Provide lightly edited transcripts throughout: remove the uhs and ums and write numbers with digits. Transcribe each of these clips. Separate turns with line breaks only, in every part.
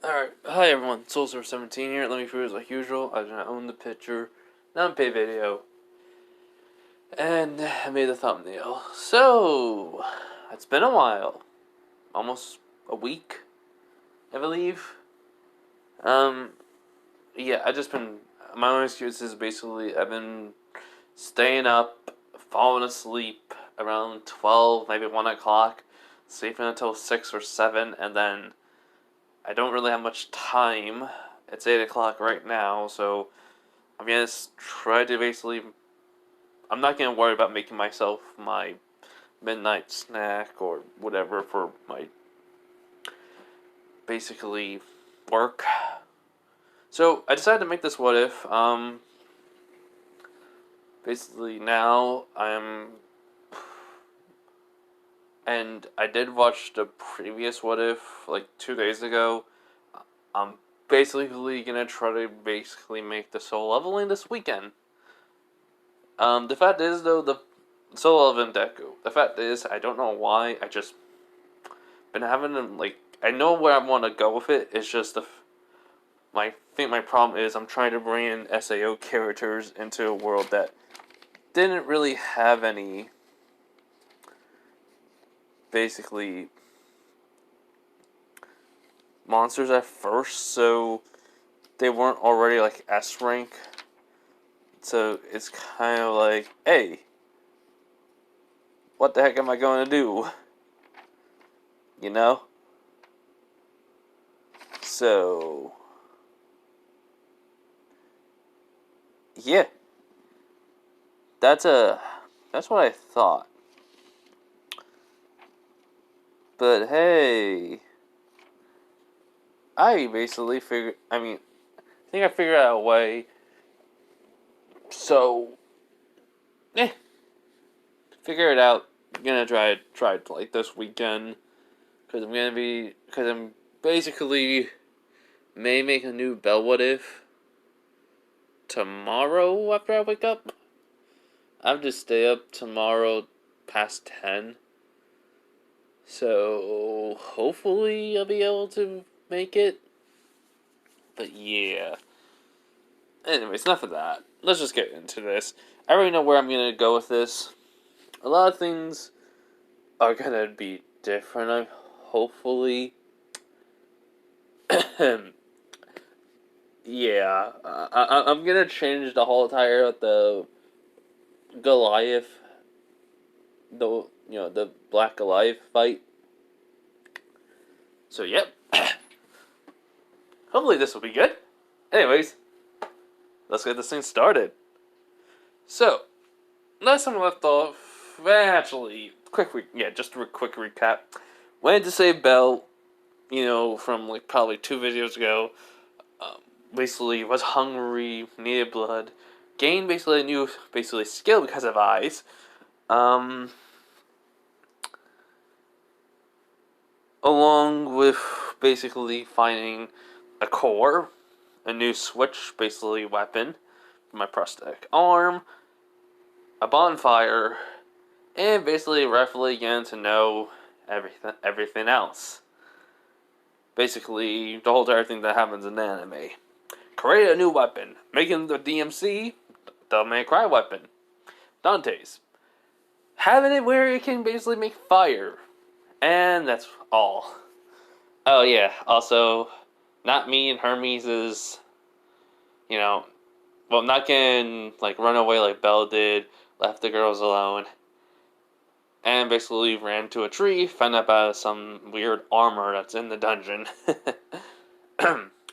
Alright, hi everyone, Soulstar17 here. Let me prove like usual, I do not own the picture, not pay video, and I made the thumbnail. So, it's been a while, almost a week, I believe. Um, yeah, my only excuse is basically I've been staying up, falling asleep around 12, maybe 1 o'clock, sleeping until 6 or 7, and then I don't really have much time. It's 8 o'clock right now, so I'm gonna try to basically. I'm not gonna worry about making myself my midnight snack or whatever for my basically work. So I decided to make this what if. Basically now and I did watch the previous what if like 2 days ago. I'm basically gonna try to make the soul leveling this weekend. The fact is though, the soul leveling Deku. The fact is, I don't know why. I just been having them like. I know where I want to go with it. It's just I think my problem is I'm trying to bring in SAO characters into a world that didn't really have any basically monsters at first, so they weren't already like S rank. So it's kind of like, hey, what the heck am I going to do? You know? So, yeah. That's what I thought. But hey, I basically figured, I think I figured out a way. So, figure it out. I'm gonna try it like this weekend. Because I'm basically may make a new Bell What If tomorrow after I wake up. I'll just stay up tomorrow past 10. So, hopefully I'll be able to make it. But yeah. Anyways, enough of that. Let's just get into this. I already know where I'm gonna go with this. A lot of things are gonna be different, hopefully. Yeah, I'm gonna change the whole entire the Goliath, the Black Goliath fight. So yep, hopefully this will be good. Anyways, let's get this thing started. So, last time I left off, actually, just a quick recap. Wanted to say Bell, from like probably 2 videos ago. Basically was hungry, needed blood, gained basically a new skill because of eyes. Along with basically finding a core, a new switch, basically weapon for my prosthetic arm, a bonfire, and basically roughly getting to know everything else. Basically, the whole entire thing that happens in the anime. Create a new weapon, making the DMC Devil May Cry weapon, Dante's. Having it where it can basically make fire, and that's all. Oh yeah, also, not me and Hermes is, not getting like run away like Belle did, left the girls alone, and basically ran to a tree, found out about some weird armor that's in the dungeon.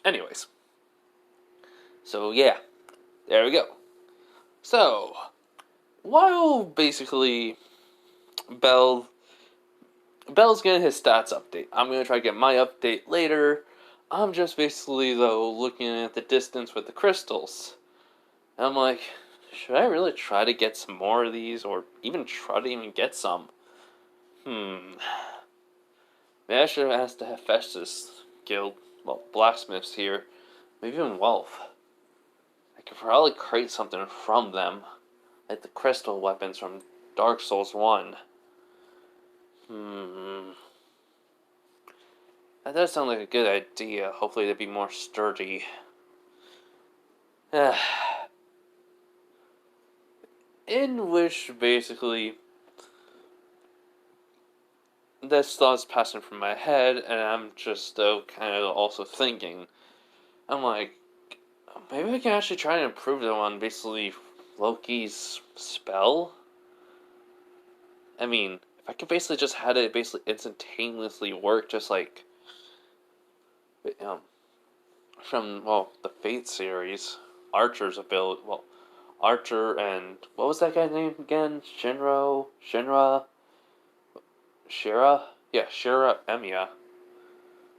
Anyways. So yeah, there we go. So, while basically Bell's getting his stats update, I'm gonna try to get my update later. I'm just basically though looking at the distance with the crystals. And I'm like, should I really try to get some more of these, or even try to even get some? Maybe I should have asked the Hephaestus Guild, blacksmiths here, maybe even Wealth. I could probably create something from them, like the crystal weapons from Dark Souls 1. That does sound like a good idea. Hopefully they'd be more sturdy. In which, basically, this thought's passing through my head, and I'm just, kind of also thinking. I'm like, maybe I can actually try to improve them on, basically, Loki's spell? I mean, if I could basically just have it basically instantaneously work, just like, um, from, well, the Fate series, Archer's ability, well, Archer and, what was that guy's name again? Shira? Yeah, Shira Emiya,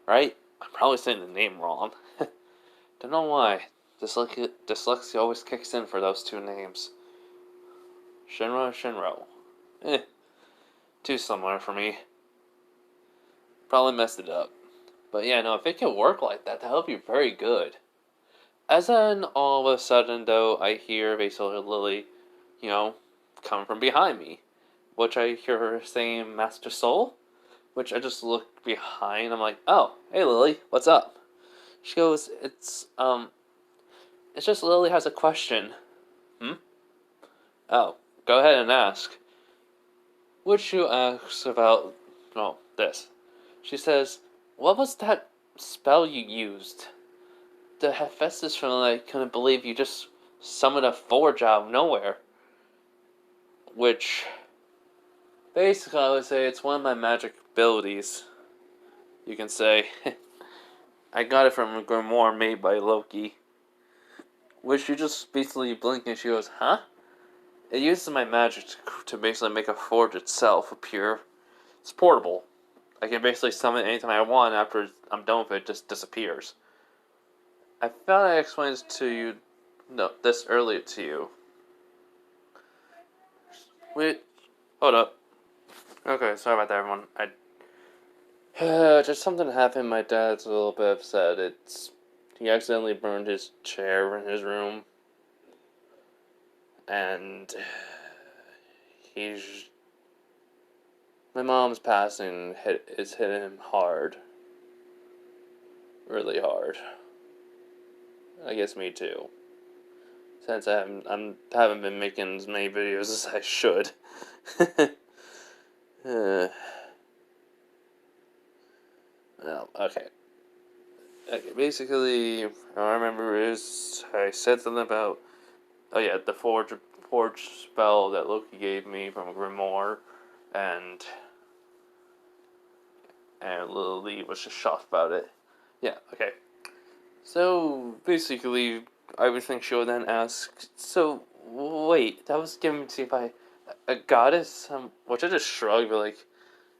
right? I'm probably saying the name wrong. Don't know why. Dyslexia always kicks in for those two names. Shinro. Too similar for me. Probably messed it up. But yeah, no, if it could work like that would be very good. As then, all of a sudden, though, I hear basically Lily, coming from behind me. Which I hear her saying, Master Soul? Which I just look behind, I'm like, oh, hey Lily, what's up? She goes, it's just Lily has a question. Hmm? Oh, go ahead and ask. Which she asks about, well, this. She says, what was that spell you used? The Hephaestus family couldn't believe you just summoned a forge out of nowhere. Which, basically, I would say it's one of my magic abilities. You can say. I got it from a grimoire made by Loki. Which you just basically blink and she goes, huh? It uses my magic to basically make a forge itself appear. It's portable. I can basically summon it anytime I want. After I'm done with it, it just disappears. I thought I explained this earlier to you. Wait, hold up. Okay, sorry about that, everyone. Just something happened. My dad's a little bit upset. He accidentally burned his chair in his room, and my mom's passing is hitting him hard, really hard. I guess me too. Since I haven't been making as many videos as I should. Well, okay. Okay, basically, all I remember is I said something about, oh yeah, the forge spell that Loki gave me from Grimoire, and Lily was just shocked about it. Yeah, okay. So, basically, I would think she would then ask, so, wait, that was given to you by a goddess? Which I just shrugged, but like,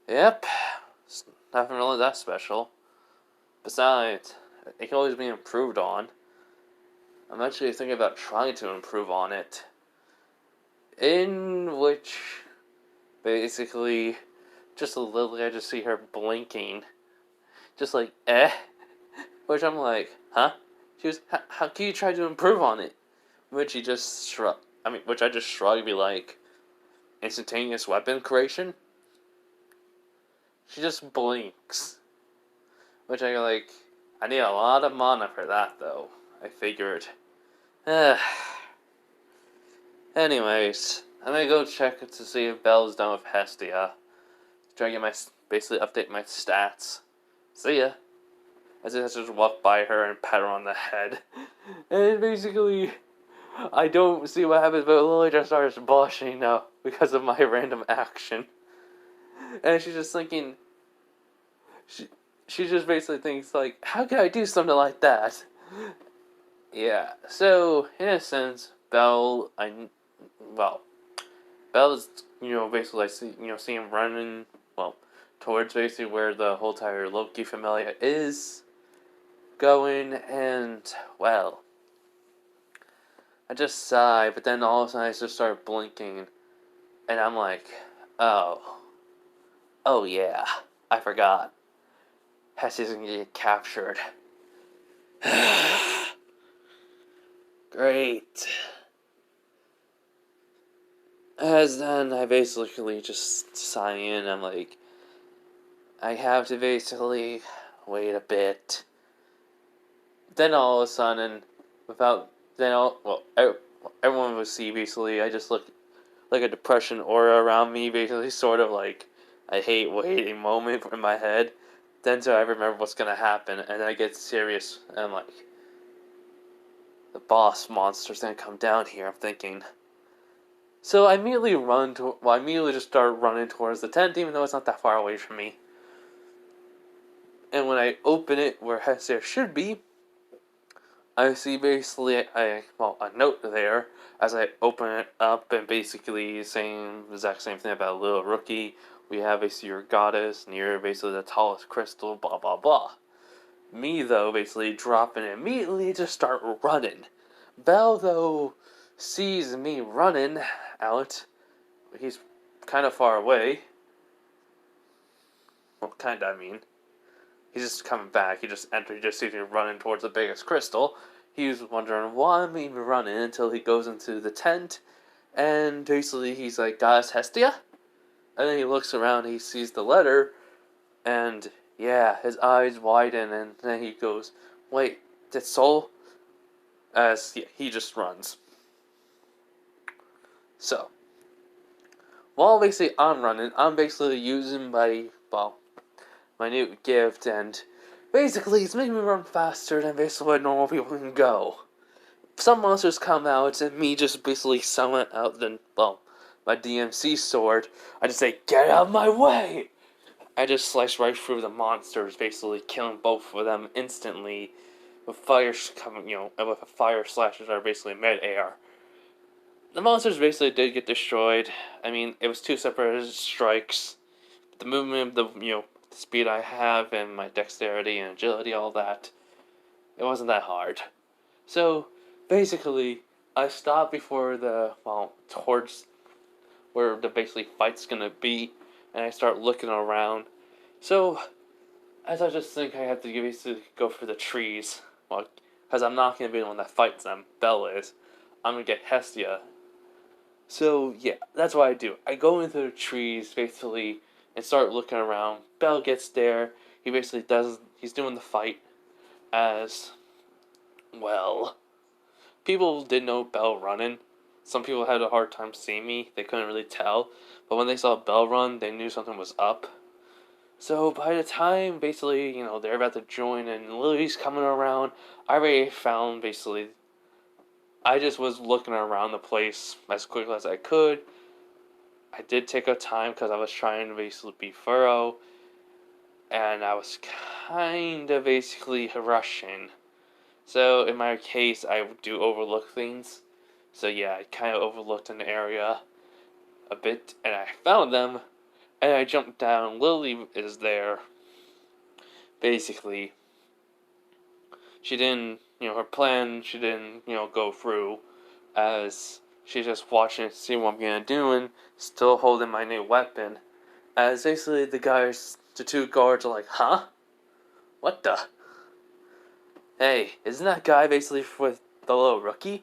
yep, it's nothing really that special. Besides, it can always be improved on. I'm actually thinking about trying to improve on it. In which, basically, just Lily, I just see her blinking. Just like, eh? Which I'm like, huh? She was, how can you try to improve on it? Which he just which I just shrugged, be like, instantaneous weapon creation? She just blinks. Which I like, I need a lot of mana for that, though. I figured. Anyways, I'm gonna go check to see if Belle's done with Hestia. Try to get basically update my stats. See ya. I just walk by her and pat her on the head. And basically, I don't see what happens, but Lily just starts blushing now because of my random action. And she's just thinking, she just basically thinks, like, how can I do something like that? Yeah, so, in a sense, Belle is, basically, see him running, towards basically where the whole entire Loki familia is going, and, well, I just sigh, but then all of a sudden I just start blinking, and I'm like, oh yeah, I forgot. Hessie's gonna get captured. Great. As then I basically just sigh in, I'm like, I have to basically wait a bit. Then all of a sudden, everyone would see basically. I just look like a depression aura around me, basically, sort of like I hate waiting moment in my head. Then so I remember what's gonna happen, and then I get serious and I'm like, the boss monster's gonna come down here. I'm thinking. So I immediately just start running towards the tent, even though it's not that far away from me. And when I open it where Hestia should be, I see basically a note there as I open it up, and basically saying the exact same thing about a little rookie. We have basically your goddess near basically the tallest crystal, blah blah blah. Me though basically drop and immediately just start running. Bell though sees me running out. He's kind of far away. Well, kinda I mean. He's just coming back. He just sees me running towards the biggest crystal. He's wondering why I'm even running until he goes into the tent. And basically he's like, Goddess Hestia? And then he looks around, he sees the letter, and yeah, his eyes widen, and then he goes, wait, that's Soul? He just runs. So, while basically I'm running, I'm basically using my new gift, and basically it's making me run faster than basically what normal people can go. Some monsters come out, and me just basically summon out my DMC sword. I just say, get out of my way! I just slice right through the monsters, basically killing both of them instantly with fire slashes that are basically mid-air. The monsters basically did get destroyed. I mean, it was two separate strikes. The movement, the speed I have, and my dexterity and agility, all that, it wasn't that hard. So, basically, I stopped before towards where the basically fight's gonna be, and I start looking around. So, as I just think I have to basically go for the trees, because I'm not gonna be the one that fights them, Bell is. I'm gonna get Hestia. So, yeah, that's what I do. I go into the trees, basically, and start looking around. Bell gets there. He's doing the fight as well. People did know Bell running. Some people had a hard time seeing me. They couldn't really tell. But when they saw Bell run, they knew something was up. So by the time, basically, they're about to join and Lily's coming around, I already found, basically, I just was looking around the place as quickly as I could. I did take a time because I was trying to basically be thorough. And I was kind of basically rushing. So in my case, I do overlook things. So yeah, I kind of overlooked an area a bit, and I found them, and I jumped down. Lily is there. Basically, she didn't, her plan, she didn't, go through, as she's just watching to see what I'm gonna do, and still holding my new weapon. As basically the two guards are like, huh? What the? Hey, isn't that guy basically with the little rookie?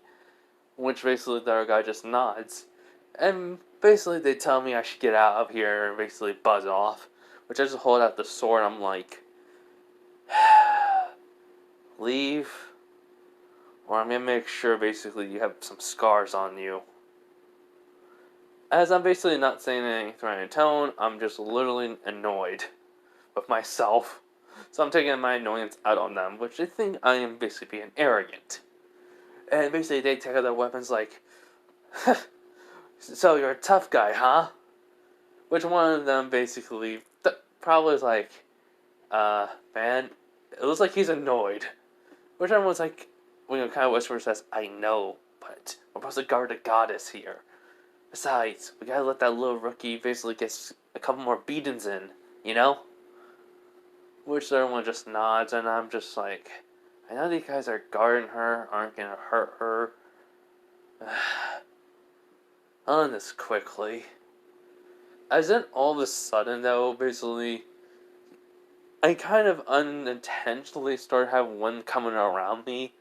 Which basically the other guy just nods. And basically they tell me I should get out of here and basically buzz off. Which I just hold out the sword and I'm like, leave, or I'm gonna make sure basically you have some scars on you. As I'm basically not saying anything threatening tone, I'm just literally annoyed with myself. So I'm taking my annoyance out on them, which they think I am basically being arrogant. And basically they take out their weapons like, so you're a tough guy, huh? Which one of them basically probably is like, man, it looks like he's annoyed. Which everyone's like, kind of whispers says, I know, but we're supposed to guard the goddess here. Besides, we gotta let that little rookie basically get a couple more beatings in, Which everyone just nods, and I'm just like, I know these guys are guarding her, aren't gonna hurt her. On this quickly. As then all of a sudden, though, basically, I kind of unintentionally start having one coming around me,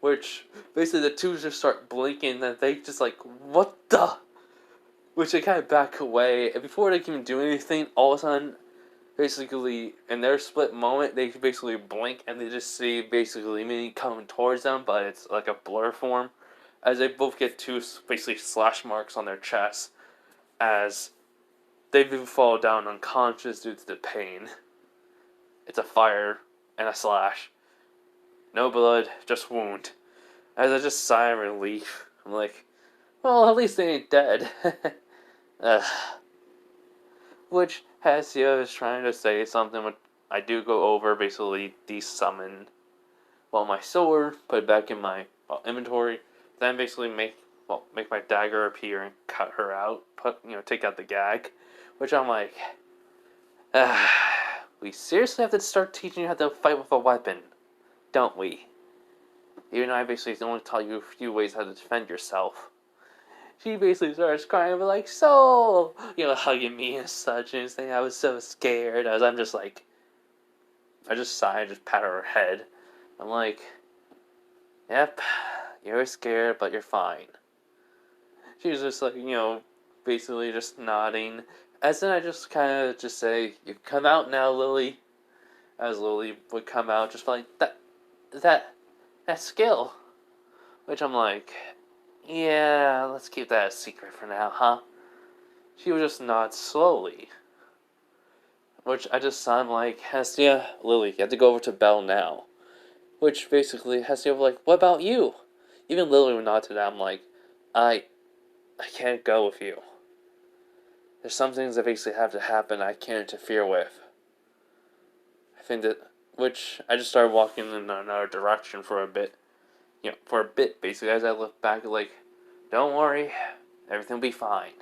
which basically the two just start blinking, and they just like, what the? Which they kind of back away, and before they can do anything, all of a sudden, basically, in their split moment, they basically blink and they just see basically me coming towards them, but it's like a blur form, as they both get two basically slash marks on their chests, as they fall down unconscious due to the pain. It's a fire and a slash. No blood, just wound. As I just sigh in relief, I'm like, well, at least they ain't dead. Which Hestia is trying to say something, which I do go over, basically desummon my sword, put it back in my inventory, then basically make my dagger appear and cut her out, take out the gag, which I'm like, we seriously have to start teaching you how to fight with a weapon, don't we? Even though I basically only taught you a few ways how to defend yourself. She basically starts crying, but like, Soul! Hugging me and such, and saying I was so scared, as I'm just like, I just sigh and just pat her head. I'm like, yep, you're scared, but you're fine. She's just like, basically just nodding. As then I just kind of just say, you come out now, Lily. As Lily would come out, just like, that skill. Which I'm like, yeah, let's keep that a secret for now, huh? She would just nod slowly. Which I just sound like, Hestia, Lily, you have to go over to Belle now. Which basically, Hestia was like, what about you? Even Lily would nod to that. I'm like, I can't go with you. There's some things that basically have to happen I can't interfere with. I think that, which I just started walking in another direction for a bit. Basically, as I look back, like, don't worry, everything will be fine.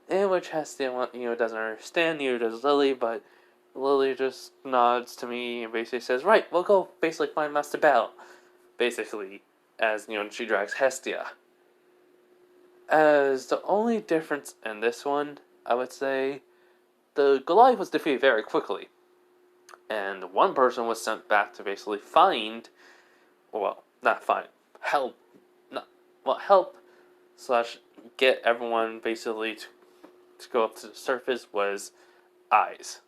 In which Hestia, doesn't understand, neither does Lily, but Lily just nods to me and basically says, right, we'll go basically find Master Bell. Basically, as, she drags Hestia. As the only difference in this one, I would say, the Goliath was defeated very quickly. And one person was sent back to basically find, help / get everyone basically to go up to the surface was Eyes.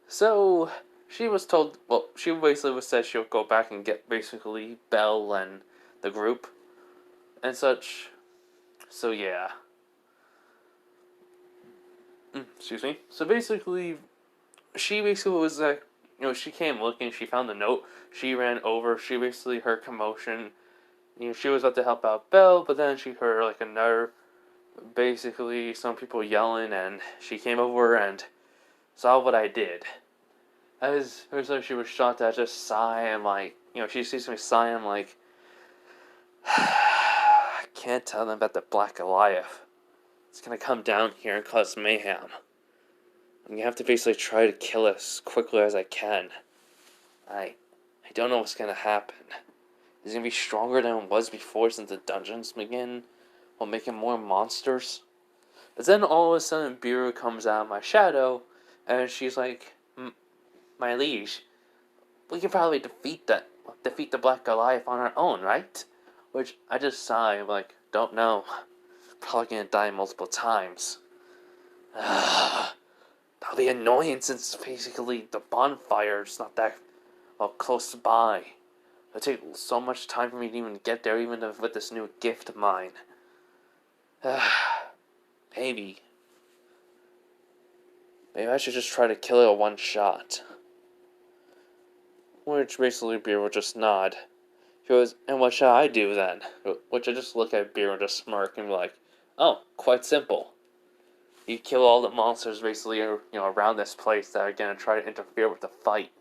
So she was told, she basically was said she'll go back and get basically Belle and the group and such. So yeah. Excuse me. So basically, she basically was like, she came looking, she found the note, she ran over, she basically heard commotion. She was about to help out Belle, but then she heard like basically some people yelling, and she came over and saw what I did. As it was like she was shocked, I just sigh and like, she sees me sigh and like, I can't tell them about the Black Goliath. It's gonna come down here and cause mayhem. I'm gonna have to basically try to kill it as quickly as I can. I don't know what's gonna happen. Is it gonna be stronger than it was before since the dungeons begin, while making more monsters? But then all of a sudden, Biru comes out of my shadow, and she's like, my liege, we can probably defeat the Black Goliath on our own, right? Which I just sigh, I'm like, don't know. Probably gonna die multiple times. That'll be annoying since basically the bonfire's not that close by. It'll take so much time for me to even get there, even with this new gift of mine. Maybe I should just try to kill it with one shot. Which basically Beer will just nod. He goes, and what shall I do then? Which I just look at Beer and just smirk and be like, oh, quite simple. You kill all the monsters basically, around this place that are gonna try to interfere with the fight.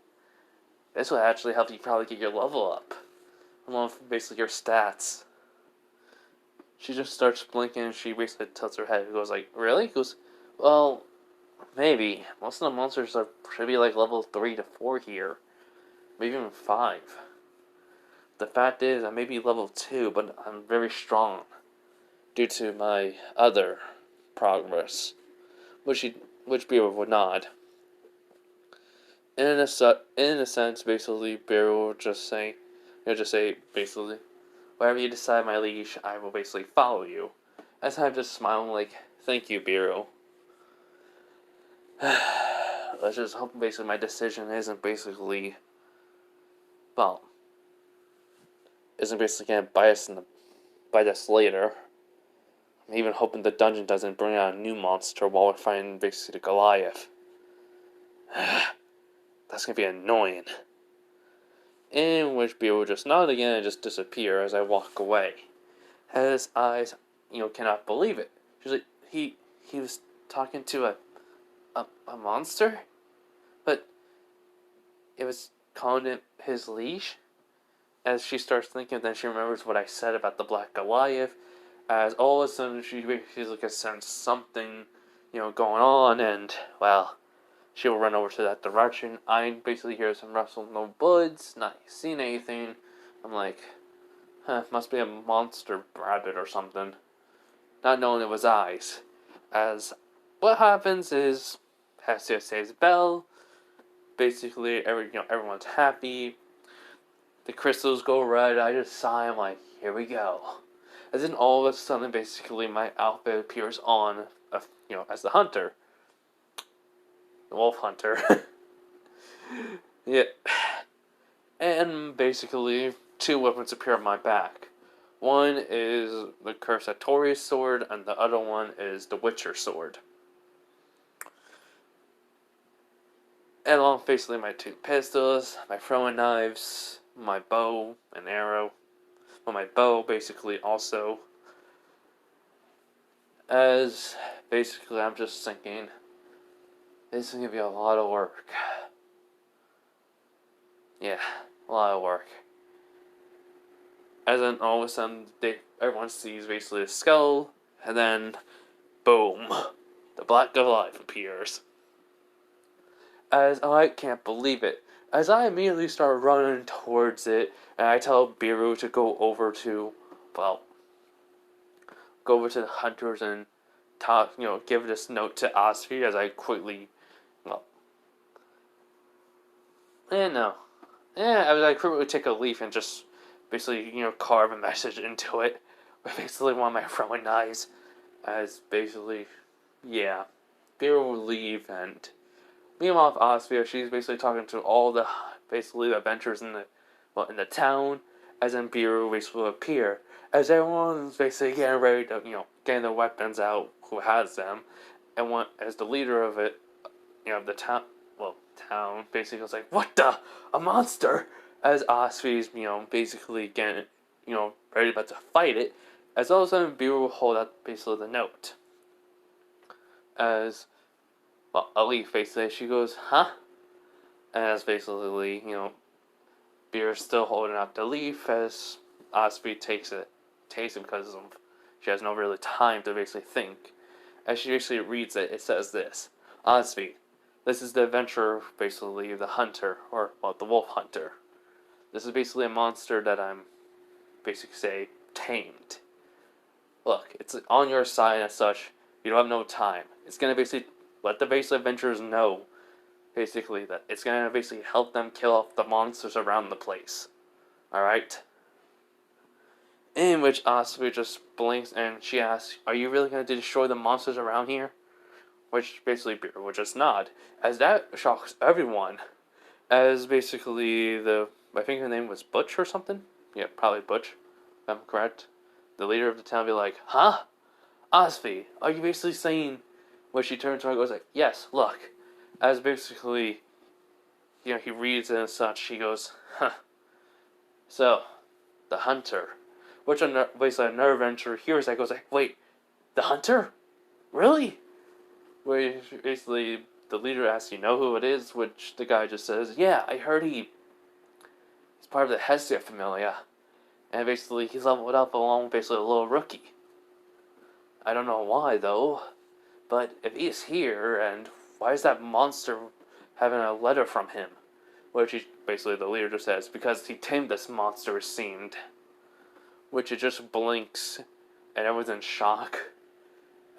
This will actually help you probably get your level up, along with basically your stats. She just starts blinking and she basically tilts her head and goes like, really? He goes, well, maybe. Most of the monsters should be like level 3 to 4 here. Maybe even 5. The fact is, I may be level 2, but I'm very strong. Due to my other progress. Which Beer would nod. In a sense, basically, Beer will just say, basically, whatever you decide, my liege, I will basically follow you. As I'm just smiling like, thank you, Biro. let's just hope basically my decision isn't basically, well, isn't basically gonna bite us later. I'm even hoping the dungeon doesn't bring out a new monster while we're fighting basically the Goliath. That's gonna be annoying. In which Beer will just nod again and just disappear as I walk away. His eyes, cannot believe it. She's like, he was talking to a monster? But it was calling it his leash? As she starts thinking, then she remembers what I said about the Black Goliath. As all of a sudden she's like, I sense something, going on, and, well, she'll run over to that direction. I basically hear some rustle, no buds, not seeing anything. I'm like, must be a monster rabbit or something. Not knowing it was eyes. As what happens is, Hestia says bell. Basically, everyone's happy. The crystals go red. I just sigh. I'm like, here we go. And then all of a sudden, basically, my outfit appears on, as the hunter. The wolf hunter. Yeah. And basically, two weapons appear on my back. One is the Cursatorius sword, and the other one is the Witcher sword. And along basically my two pistols, my throwing knives, my bow and arrow. Well, my bow basically also. As basically I'm just thinking, this is going to be a lot of work. Yeah, a lot of work. As then all of a sudden, everyone sees basically a skull, and then, boom, the Black Goliath appears. As I can't believe it. As I immediately start running towards it, and I tell Biru to go over to the hunters and give this note to Osfi as I quickly, I quickly take a leaf and just basically, carve a message into it with basically one of my throwing knives. As basically, yeah, Biru will leave, and meanwhile, Osvia, she's basically talking to all the adventurers in the town, as then Biru basically will appear. As everyone's basically getting ready to, getting their weapons out, who has them, and as the leader of it, the town basically was like, what the? A monster? As Osvi's, basically getting, ready about to fight it, as all of a sudden Biru will hold out basically the note. As a leaf, basically, she goes, huh? And as basically, Beer's still holding out the leaf as Osby takes it because she has no really time to basically think. As she basically reads it, it says this: Osby, this is the adventurer, basically the hunter, the wolf hunter. This is basically a monster that I'm basically tamed. Look, it's on your side as such. You don't have no time. It's gonna basically let the base adventurers know, basically, that it's gonna basically help them kill off the monsters around the place. Alright? In which Asuka just blinks and she asks, are you really gonna destroy the monsters around here? Which basically Beer will just nod, as that shocks everyone. As basically I think her name was Butch or something? Yeah, probably Butch, if I'm correct. The leader of the town be like, huh? Osvi, are you basically saying... When she turns around and goes like, yes, look. As basically, he reads it and such, she goes, huh. So, the hunter. Which basically another adventurer hears that goes like, wait, the hunter? Really? Where basically the leader asks, you know who it is? Which the guy just says, yeah, I heard he's part of the Hestia Familia. And basically he's leveled up along with basically a little rookie. I don't know why though. But if he's here, and why is that monster having a letter from him? Which basically the leader just says, because he tamed this monster, it seemed. Which it just blinks, and everyone's in shock.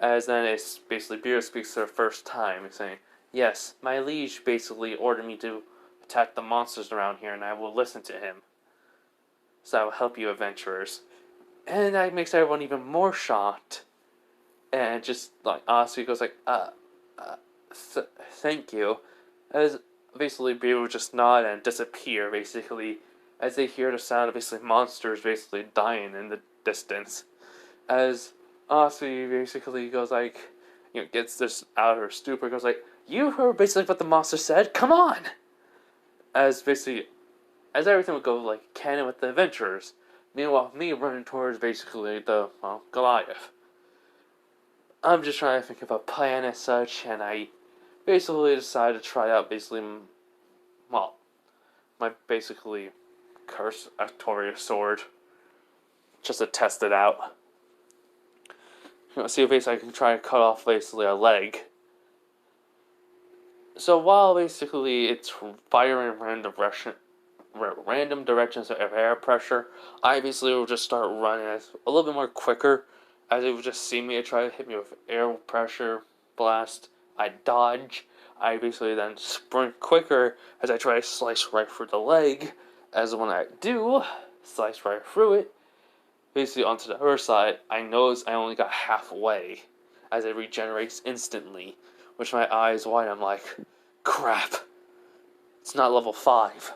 As then it's basically Beer speaks for the first time, saying, yes, my liege basically ordered me to attack the monsters around here, and I will listen to him. So I will help you adventurers. And that makes everyone even more shocked. And just like Asuka goes like, thank you. as basically people would just nod and disappear, basically, as they hear the sound of basically monsters basically dying in the distance. As Aussie basically goes like, gets this out of her stupor, goes like, "You heard basically what the monster said, come on!" As basically, as everything would go like canon with the adventurers. Meanwhile, me running towards basically the, Goliath. I'm just trying to think of a plan as such, and I basically decided to try out basically, my basically curse Artorias sword, just to test it out. See if basically I can try to cut off basically a leg. So while basically it's firing random directions of air pressure, I basically will just start running a little bit more quicker, as it would just see me try to hit me with air pressure blast. I dodge. I basically then sprint quicker as I try to slice right through the leg. As when I do slice right through it, basically onto the other side, I notice I only got halfway, as it regenerates instantly. Which my eyes wide, I'm like, crap, it's not level 5.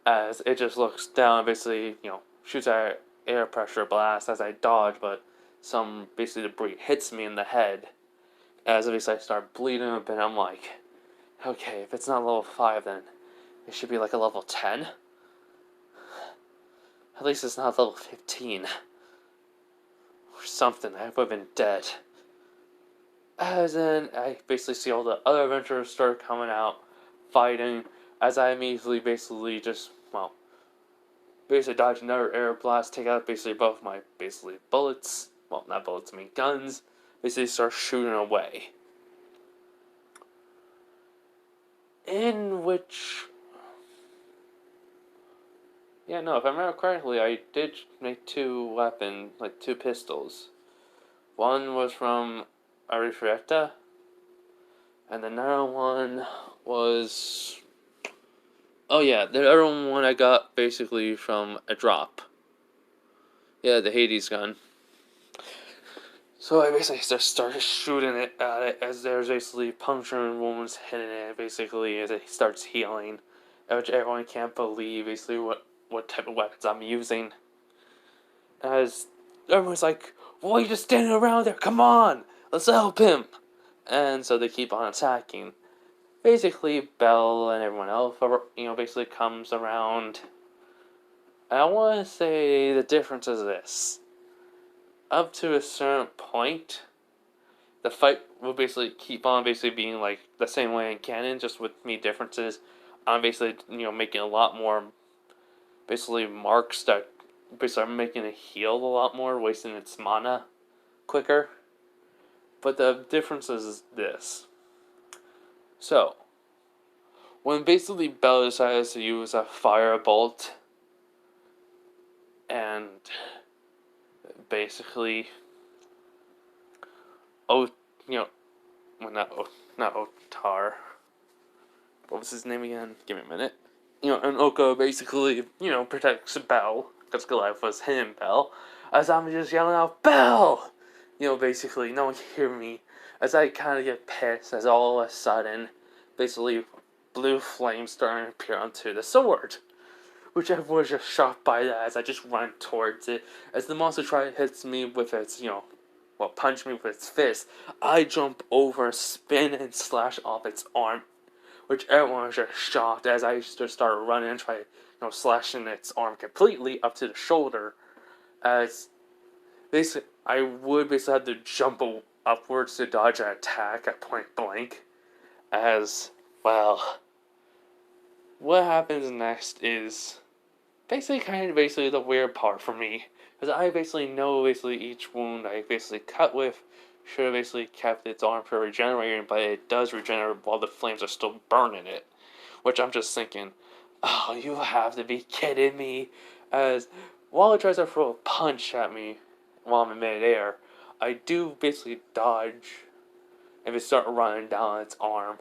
As it just looks down, basically, shoots at air pressure blast as I dodge, but some basically debris hits me in the head. As basically I start bleeding a bit, I'm like, okay, if it's not level 5, then it should be like a level 10. At least it's not level 15. Or something, I would have been dead. As then I basically see all the other adventurers start coming out, fighting, as I immediately basically just, basically dodge another air blast, take out basically both my basically bullets, not bullets, I mean guns, basically start shooting away. In which, if I remember correctly, I did make 2 weapons, like 2 pistols. One was from Arifreta, and another one was, the other one I got basically from a drop. Yeah, the Hades gun. So I basically just started shooting it at it as there's basically puncturing wounds hitting it basically as it starts healing. Which everyone can't believe basically what type of weapons I'm using. As everyone's like, "Why are you just standing around there? Come on! Let's help him!" And so they keep on attacking. Basically, Belle and everyone else, basically comes around. And I want to say the difference is this. Up to a certain point, the fight will basically keep on basically being like the same way in canon, just with me differences. I'm basically, making a lot more, basically marks that basically are making it heal a lot more, wasting its mana quicker. But the difference is this. So, when basically Belle decides to use a firebolt, and basically, not Otar. What was his name again? Give me a minute. And Oko basically, protects Belle, because Goliath was him, Belle, as I'm just yelling out, "Belle!" Basically, no one can hear me, as I kind of get pissed, as all of a sudden, basically, blue flames starting to appear onto the sword. Which I was just shocked by that, as I just run towards it, as the monster hits me with its, punch me with its fist. I jump over, spin, and slash off its arm, which everyone was just shocked as I just started running and try, slashing its arm completely up to the shoulder. As basically, I would basically have to jump upwards to dodge an attack at point blank. As well, what happens next is basically the weird part for me. Because I basically know basically each wound I basically cut with should have basically kept its arm for regenerating, but it does regenerate while the flames are still burning it. Which I'm just thinking, oh, you have to be kidding me. As while it tries to throw a punch at me while I'm in midair, I do basically dodge and just start running down its arm.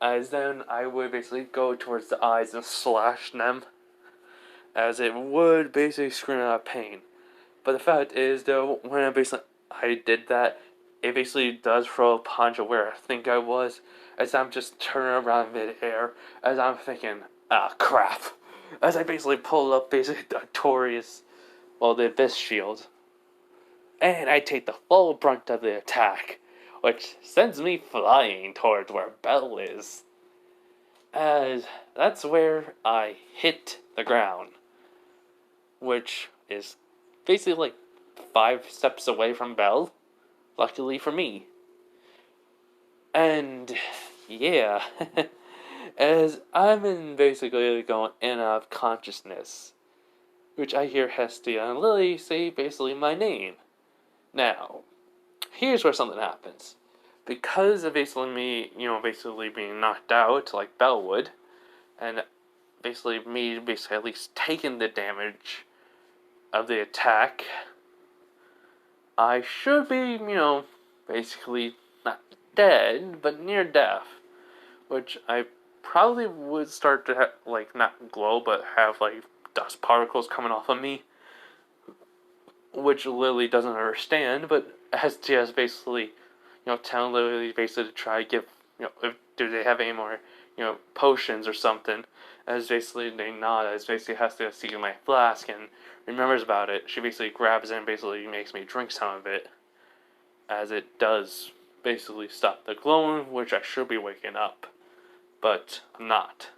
As then I would basically go towards the eyes and slash them, as it would basically scream out of pain. But the fact is, though, when I did that, it basically does throw a punch of where I think I was, as I'm just turning around mid-air, as I'm thinking, ah, crap. As I basically pull up basically the Torius, well, the Abyss Shield, and I take the full brunt of the attack, which sends me flying towards where Belle is. As that's where I hit the ground, which is basically like 5 steps away from Belle, luckily for me. And yeah, as I'm in basically going in and out of consciousness, which I hear Hestia and Lily say basically my name. Now, here's where something happens. Because of basically me, basically being knocked out like Belle would, and basically me basically at least taking the damage of the attack, I should be, basically not dead, but near death. Which I probably would start to not glow, but have like dust particles coming off of me. Which Lily doesn't understand, but has just basically, telling Lily basically to try to give, do they have any more, potions or something. As basically they nod, as basically has to see my flask and remembers about it. She basically grabs it and basically makes me drink some of it, as it does basically stop the glowing, which I should be waking up, but I'm not.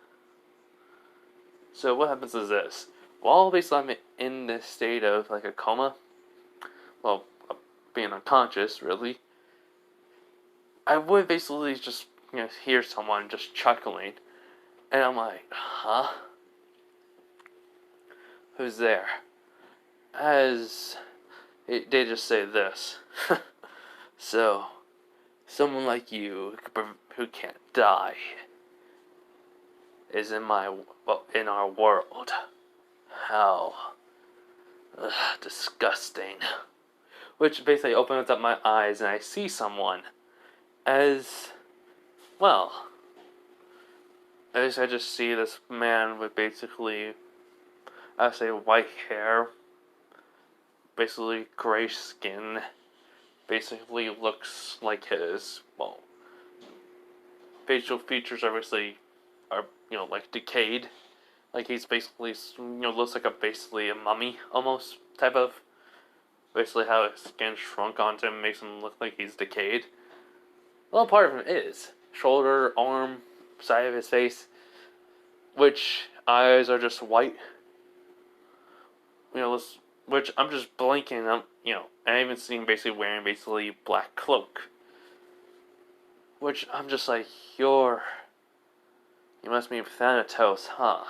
So what happens is this: while basically I'm in this state of like a coma, well, being unconscious really, I would basically just hear someone just chuckling, and I'm like, huh? Who's there? As they just say this. So, someone like you who can't die is in our world. How disgusting. Which basically opens up my eyes and I see someone as, well, as I just see this man with basically, I say white hair, basically gray skin, basically looks like his, well, facial features obviously are, like decayed. Like he's basically, looks like basically a mummy almost type of. Basically how his skin shrunk onto him makes him look like he's decayed. Well, part of him is. Shoulder, arm, side of his face, which eyes are just white. Which I'm just blinking. And I even see him basically wearing basically black cloak. Which I'm just like, you must be Thanatos, huh?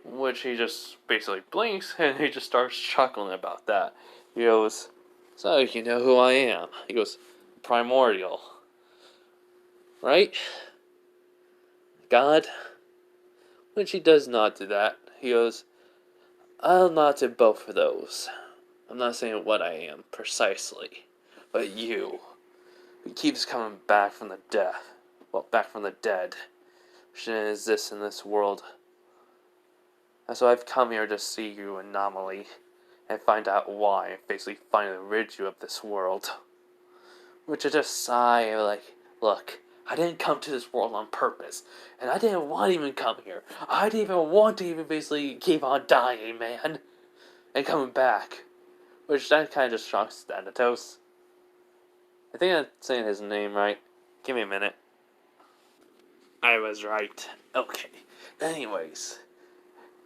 Which he just basically blinks and he just starts chuckling about that. He goes, so you know who I am? He goes, Primordial. Right? God? Which he does not do that. He goes, I'll not do both of those. I'm not saying what I am precisely, but you. Who keeps coming back from the death. Well, back from the dead. Which exists in this world. And so I've come here to see you, anomaly, and find out why, and basically finally rid you of this world. Which is just sigh, like, look, I didn't come to this world on purpose, and I didn't want to even come here. I didn't even want to even basically keep on dying, man, and coming back. Which that kind of just shocks Thanatos. I think I'm saying his name right. Give me a minute. I was right. Okay. Anyways,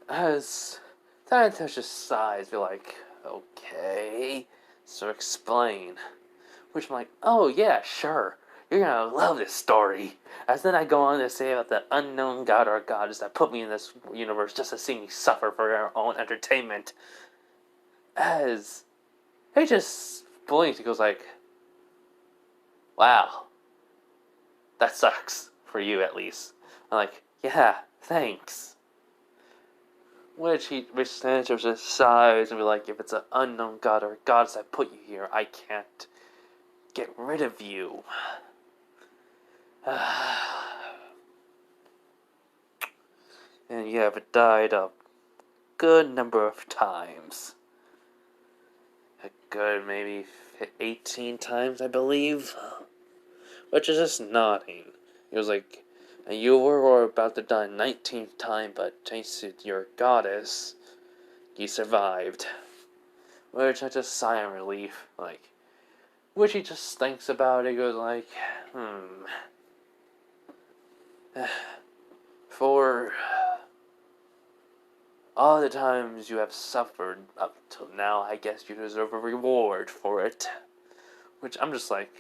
as Thanatos just sighs, be like, okay, so explain. Which I'm like, oh yeah, sure. You're gonna love this story. As then I go on to say about the unknown god or goddess that put me in this universe just to see me suffer for their own entertainment. As he just blinks, he goes like, wow, that sucks. For you at least. I'm like, yeah, thanks. Which Thanatos just sighs and be like, if it's an unknown god or goddess that put you here, I can't get rid of you. And you have died a good number of times. A good maybe 18 times, I believe. Which is just nothing. He was like, and you were about to die 19th time, but thanks to your goddess, you survived. Which I just sigh in relief. Like, which he just thinks about it, goes like, For all the times you have suffered up till now, I guess you deserve a reward for it. Which I'm just like,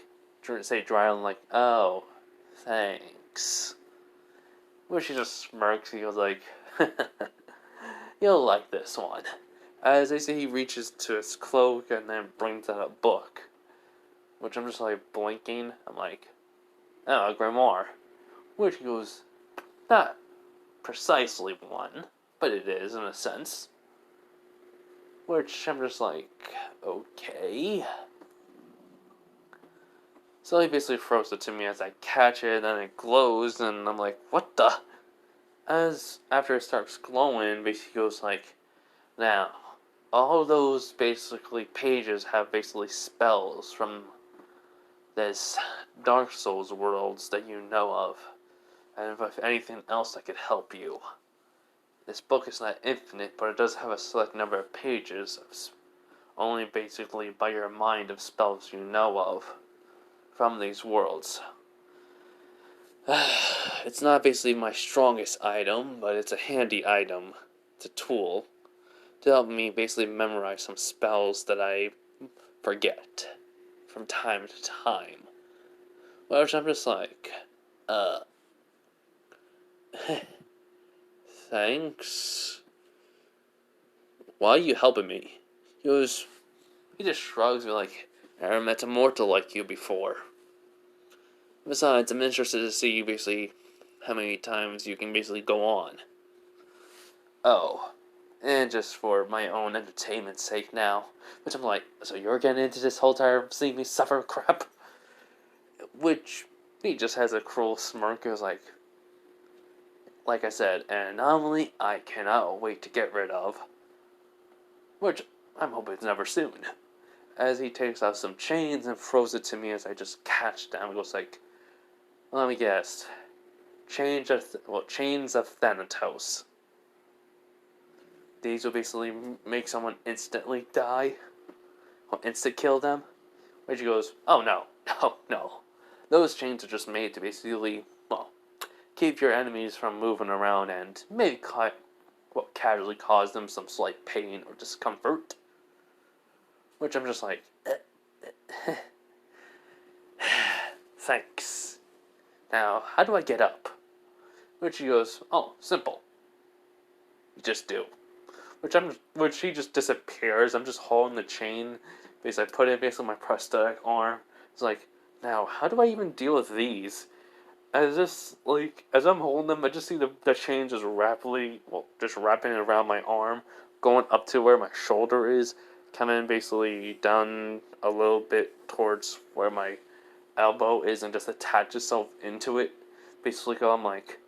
trying to say dry on, like, oh, thanks. Which he just smirks, he goes like, you'll like this one. As they say, he reaches to his cloak and then brings out a book. Which I'm just like blinking. I'm like, oh, a grimoire. Which he goes, not precisely one, but it is in a sense. Which I'm just like, okay. So he basically throws it to me as I catch it, and it glows, and I'm like, what the? As after it starts glowing, basically goes like, now, all those basically pages have basically spells from this Dark Souls worlds that you know of, and if anything else that could help you. This book is not infinite, but it does have a select number of pages, only basically by your mind of spells you know of from these worlds. It's not basically my strongest item, but it's a handy item. It's a tool to help me basically memorize some spells that I forget from time to time. Which I'm just like, thanks. Why are you helping me? He just shrugs me like, I never met a mortal like you before. Besides, I'm interested to see basically how many times you can basically go on. Oh, and just for my own entertainment's sake now, which I'm like, so you're getting into this whole time seeing me suffer crap? Which he just has a cruel smirk. He was like I said, an anomaly I cannot wait to get rid of. Which I'm hoping it's never soon. As he takes out some chains and throws it to me as I just catch them. It goes like, let me guess. Chains of Thanatos. These will basically make someone instantly die. Or insta-kill them. Which he goes, oh no, no. Those chains are just made to basically, well, keep your enemies from moving around and maybe casually cause them some slight pain or discomfort. Which I'm just like, thanks. Now, how do I get up? Which he goes, oh, simple. You just do. Which he just disappears. I'm just holding the chain. Basically, I put it basically on my prosthetic arm. It's like, now, how do I even deal with these? As I'm holding them, I just see the chain just just wrapping it around my arm, going up to where my shoulder is, coming basically down a little bit towards where my elbow is, and just attach itself into it. Basically, I'm like,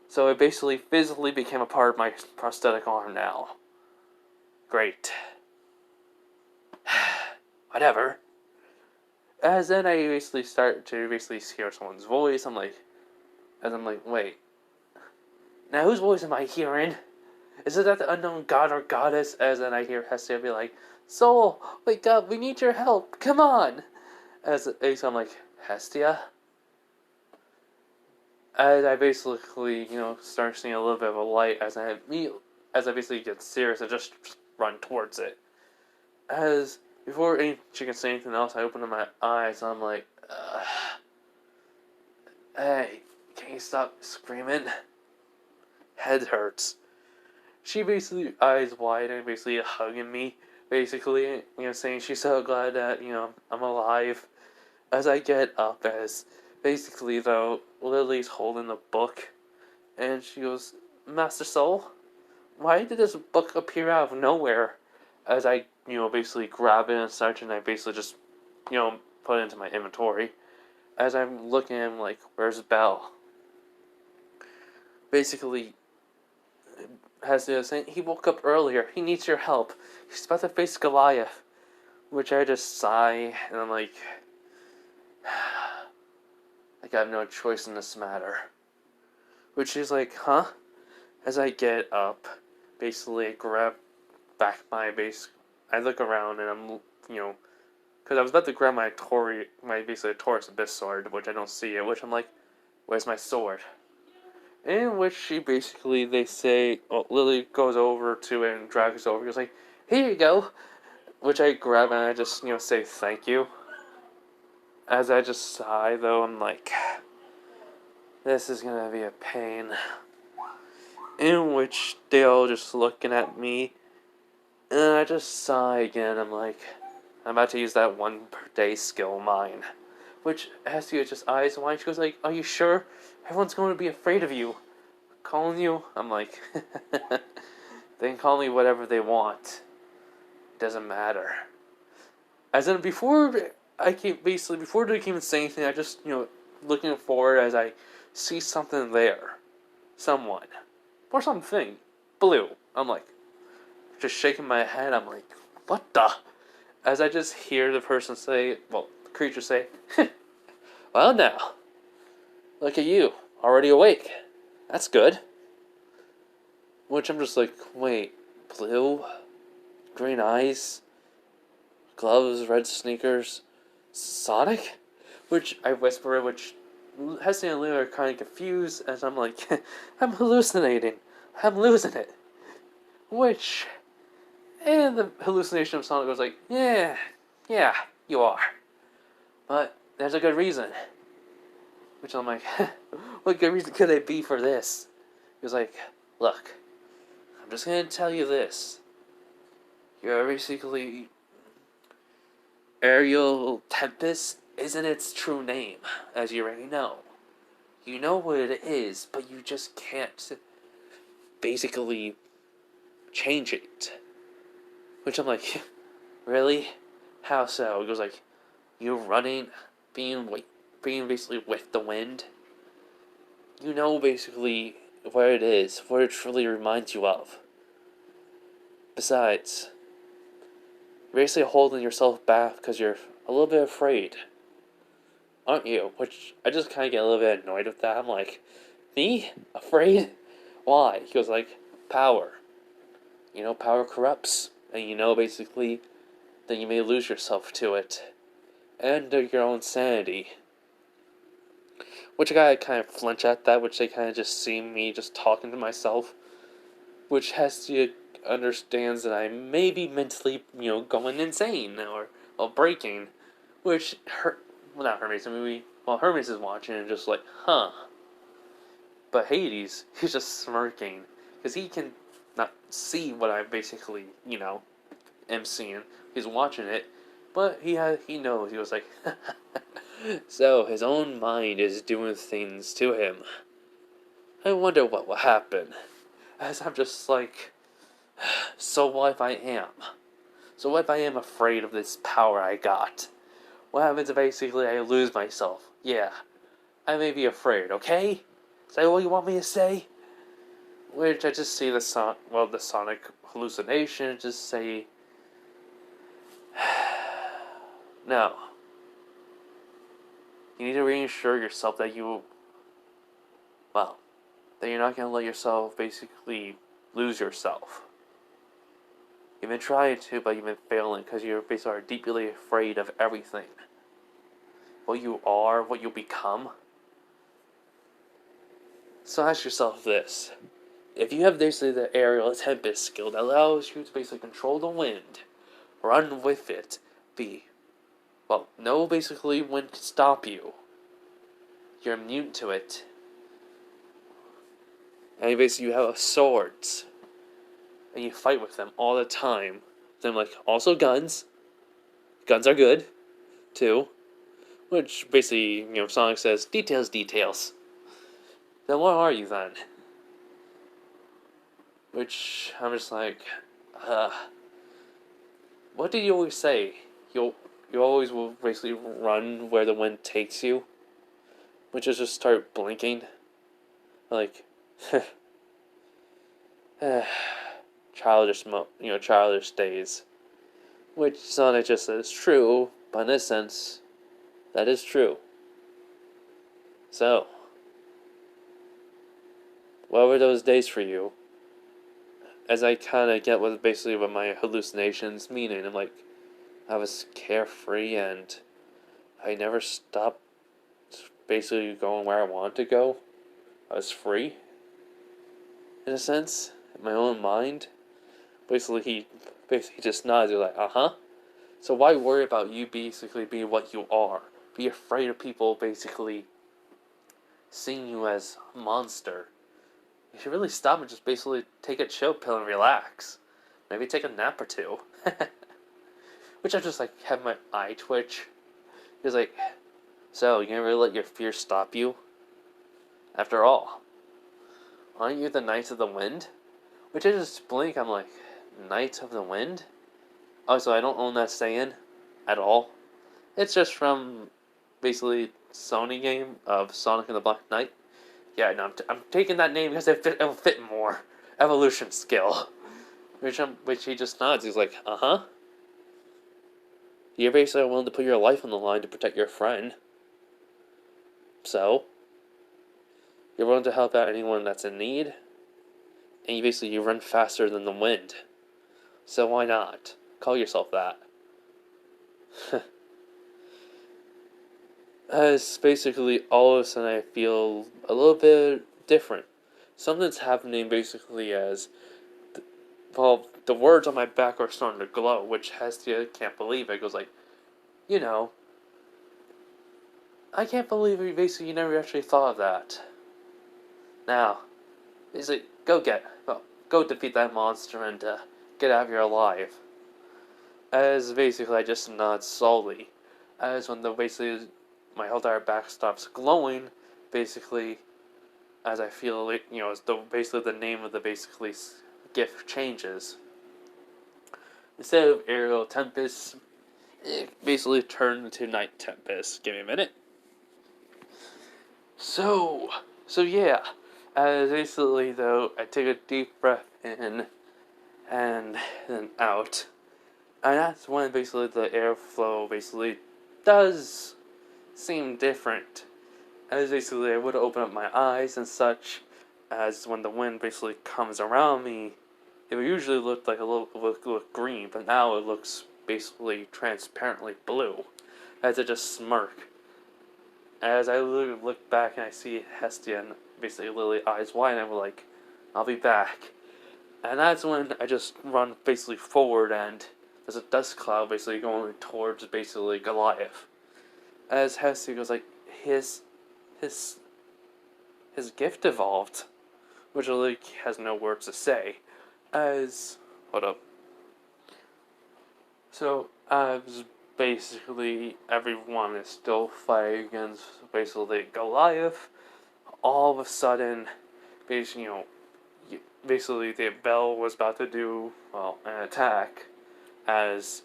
so it basically physically became a part of my prosthetic arm now. Great. Whatever. As then I basically start to hear someone's voice, I'm like, wait. Now whose voice am I hearing? Is it that the unknown god or goddess? As then I hear Hestia be like, Soul, wake up, we need your help, come on! As I'm like, Hestia? As I basically, start seeing a little bit of a light, as I basically get serious, I just run towards it. As before she can say anything else, I open up my eyes, and I'm like, hey, can you stop screaming? Head hurts. She basically, eyes wide, and basically hugging me, basically, saying she's so glad that, I'm alive. As I get up, as basically, though, Lily's holding the book, and she goes, Master Soul, why did this book appear out of nowhere? As I, basically grab it and such, and I basically just, put it into my inventory. As I'm looking at him like, where's Belle? Basically, has to say, he woke up earlier. He needs your help. He's about to face Goliath. which I just sigh, and I'm like, I have no choice in this matter. Which is like, huh? As I get up, basically I grab back my base. I look around and I'm, because I was about to grab my basically Taurus Abyss sword, which I don't see it, which I'm like, where's my sword? In which they say, Lily goes over to it and drags it over. Goes like, here you go. Which I grab and I just, say thank you. As I just sigh, though, I'm like, this is gonna be a pain. In which they all just looking at me, and I just sigh again. I'm like, I'm about to use that 1 per day skill of mine. Which has you just eyes wide. She goes like, are you sure? Everyone's going to be afraid of you. Calling you? I'm like, they can call me whatever they want. It doesn't matter. As in, before they came and say anything, I just, looking forward as I see something there. Someone. Or something. Blue. I'm like, just shaking my head. I'm like, what the? As I just hear the creature say, well now, look at you, already awake. That's good. Which I'm just like, wait, blue? Green eyes? Gloves, red sneakers? Sonic? Which I whisper, which Heston and Lou are kind of confused, as I'm like, I'm hallucinating. I'm losing it. And the hallucination of Sonic goes like, yeah, you are. But there's a good reason. Which I'm like, what good reason could it be for this? He was like, look, I'm just gonna tell you this. You're basically... Ariel Tempest isn't its true name, as you already know. You know what it is, but you just can't basically change it. Which I'm like, really? How so? He goes like, you're running, being basically with the wind. You know basically where it is, what it truly reminds you of. Besides, you're basically holding yourself back because you're a little bit afraid. Aren't you? Which I just kind of get a little bit annoyed with that. I'm like, me? Afraid? Why? He goes like, power. Power corrupts. And basically, then you may lose yourself to it. And your own sanity. Which I kind of flinch at that, which they kind of just see me just talking to myself. Which Hestia understands that I may be mentally, going insane or breaking. Which, not Hermes, Hermes is watching and just like, huh. But Hades, he's just smirking. Because he can not see what I basically, am seeing. He's watching it. But he knows. He was like, so his own mind is doing things to him. I wonder what will happen. As I'm just like, so what if I am? So what if I am afraid of this power I got? What happens if basically I lose myself? Yeah, I may be afraid, okay? Is that what you want me to say? Which I just see the sonic hallucination, just say, no. You need to reassure yourself that you're not going to let yourself basically lose yourself. You've been trying to, but you've been failing because you're basically deeply afraid of everything. What you are, what you'll become. So ask yourself this. If you have basically the Aerial Tempest skill that allows you to basically control the wind, run with it, no basically wind can stop you. You're immune to it. And you have swords. And you fight with them all the time. Then also guns. Guns are good, too. Which basically, Sonic says, details. Then what are you then? Which, I'm just like, what did you always say? You always will basically run where the wind takes you? Which is just start blinking. Like, childish days. Which Sonic just says true, but in a sense, that is true. So, what were those days for you? As I kind of get what my hallucinations meaning. I'm like, I was carefree and I never stopped basically going where I wanted to go. I was free, in a sense, in my own mind. He just nods. You're like, uh-huh. So why worry about you basically being what you are? Be afraid of people basically seeing you as a monster. You should really stop and just basically take a chill pill and relax. Maybe take a nap or two. Which I just like have my eye twitch. He's like, so you gonna really let your fear stop you? After all, aren't you the Knights of the Wind? Which I just blink, I'm like, Knights of the Wind? Oh, so I don't own that saying at all. It's just from basically Sony game of Sonic and the Black Knight. Yeah, no, I'm taking that name because it'll fit more. Evolution skill. Which he just nods. He's like, uh-huh. You're basically willing to put your life on the line to protect your friend. So, you're willing to help out anyone that's in need. And you run faster than the wind. So why not? Call yourself that. As basically all of a sudden I feel a little bit different. Something's happening basically as, the words on my back are starting to glow, which Hestia can't believe it. It goes like, I can't believe you never actually thought of that. Now, go defeat that monster and get out of here alive. As basically I just nod slowly, as when my whole entire back stops glowing, basically, as I feel it, as the name of the gift changes. Instead of Aerial Tempest, it basically turned into Night Tempest. Give me a minute. So yeah, as basically though, I take a deep breath in and then out. And that's when basically the airflow basically does seem different. As basically I would open up my eyes and such, as when the wind basically comes around me, it would usually look like look green, but now it looks basically transparently blue, as it just smirk. As I look back and I see Hestia and basically Lily eyes wide, and I'm like, I'll be back. And that's when I just run basically forward, and there's a dust cloud basically going towards basically Goliath. As Hestia goes like, his gift evolved, which Lily has no words to say. Hold up. So, as basically everyone is still fighting against basically Goliath, all of a sudden, basically the Bell was about to do, an attack, as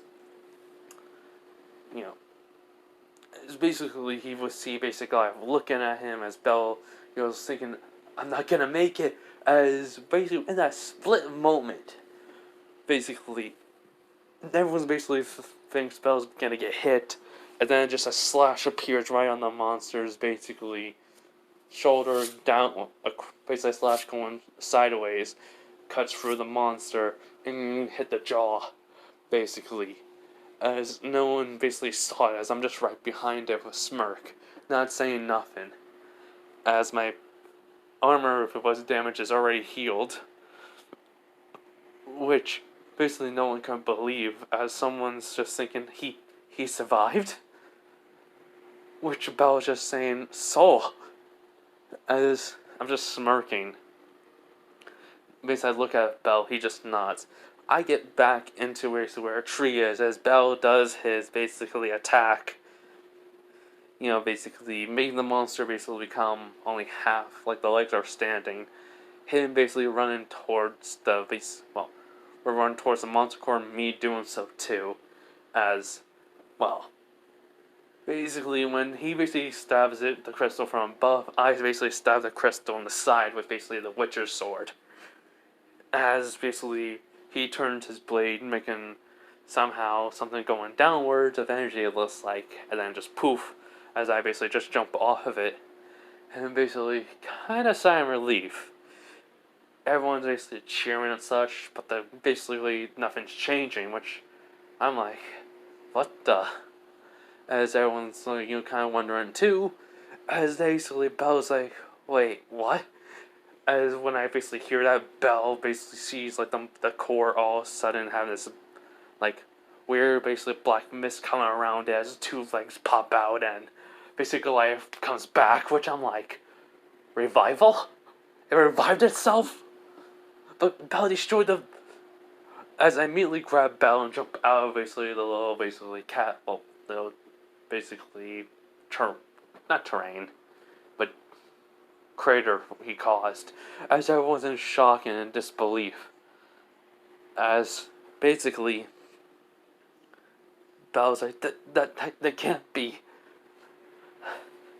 basically he would see basically Goliath looking at him as Bell, was thinking, I'm not gonna make it, as basically in that split moment, basically, everyone's basically thinks Bell's gonna get hit, and then just a slash appears right on the monster's basically shoulder down, basically a slash going sideways, cuts through the monster and hit the jaw, basically. As no one basically saw it, as I'm just right behind it with a smirk, not saying nothing. As my armor, if it was damaged, is already healed, which basically no one can believe, as someone's just thinking he survived, which Bell's just saying, Soul, as I'm just smirking. Basically I look at Bell, he just nods. I get back into where a tree is, as Bell does his basically attack, basically making the monster basically become only half, like the legs are standing. Him basically running towards we're running towards the monster core, me doing so too, as, basically when he basically stabs the crystal from above, I basically stab the crystal on the side with basically the Witcher's sword. As basically he turns his blade, making somehow something going downwards of energy, it looks like, and then just poof, as I basically just jump off of it, and basically kind of sigh of relief. Everyone's basically cheering and such, but basically nothing's changing, which I'm like, what the? As everyone's like, kind of wondering too, as basically Belle's like, wait, what? As when I basically hear that, Belle basically sees like the core all of a sudden have this like weird basically black mist coming around it as two legs pop out and basically life comes back, which I'm like, revival? It revived itself? But Belle destroyed the... As I immediately grab Belle and jump out of basically the little basically cat, well, the basically not terrain, but crater he caused, as everyone's in shock and in disbelief, as basically Belle's like, that can't be.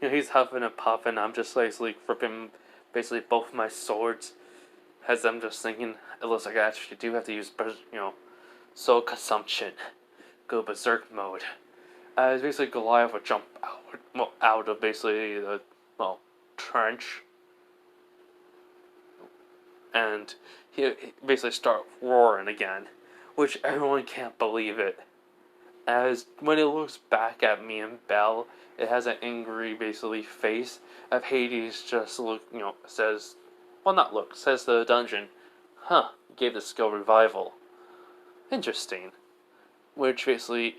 He's huffing and puffing. I'm just basically ripping basically both my swords, as I'm just thinking, it looks like I actually do have to use, soul consumption, go berserk mode. As basically Goliath would jump out of basically the, trench, and he basically start roaring again, which everyone can't believe it. As when it looks back at me and Belle, it has an angry basically face of Hades just says, says to the dungeon, huh, gave the skill revival. Interesting. Which basically,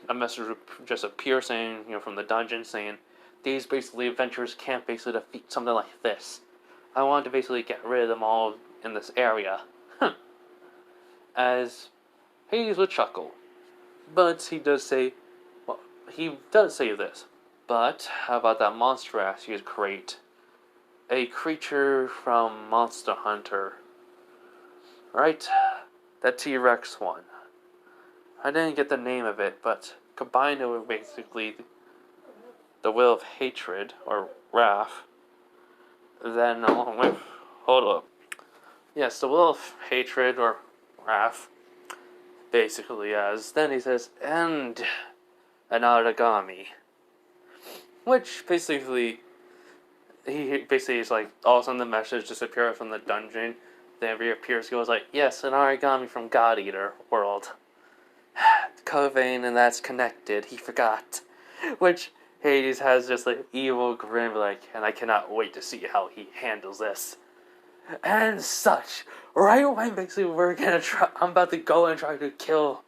a message would just appear saying, from the dungeon saying, these basically adventurers can't basically defeat something like this. I want to basically get rid of them all in this area. As Hades would chuckle. But he does say this. But how about that monster ass you create? A creature from Monster Hunter. Right? That T-Rex one. I didn't get the name of it, but combined it with basically the will of hatred, or wrath, then along with... Hold up. Yes, the will of hatred, or wrath, basically as... Then he says, and an origami. Which basically... He basically is like, all of a sudden the message disappears from the dungeon, then reappears, goes like, yes, an origami from God Eater world. Covain, and that's connected, he forgot. Which Hades has just like evil grin, like, and I cannot wait to see how he handles this. And such. Right when basically I'm about to go and try to kill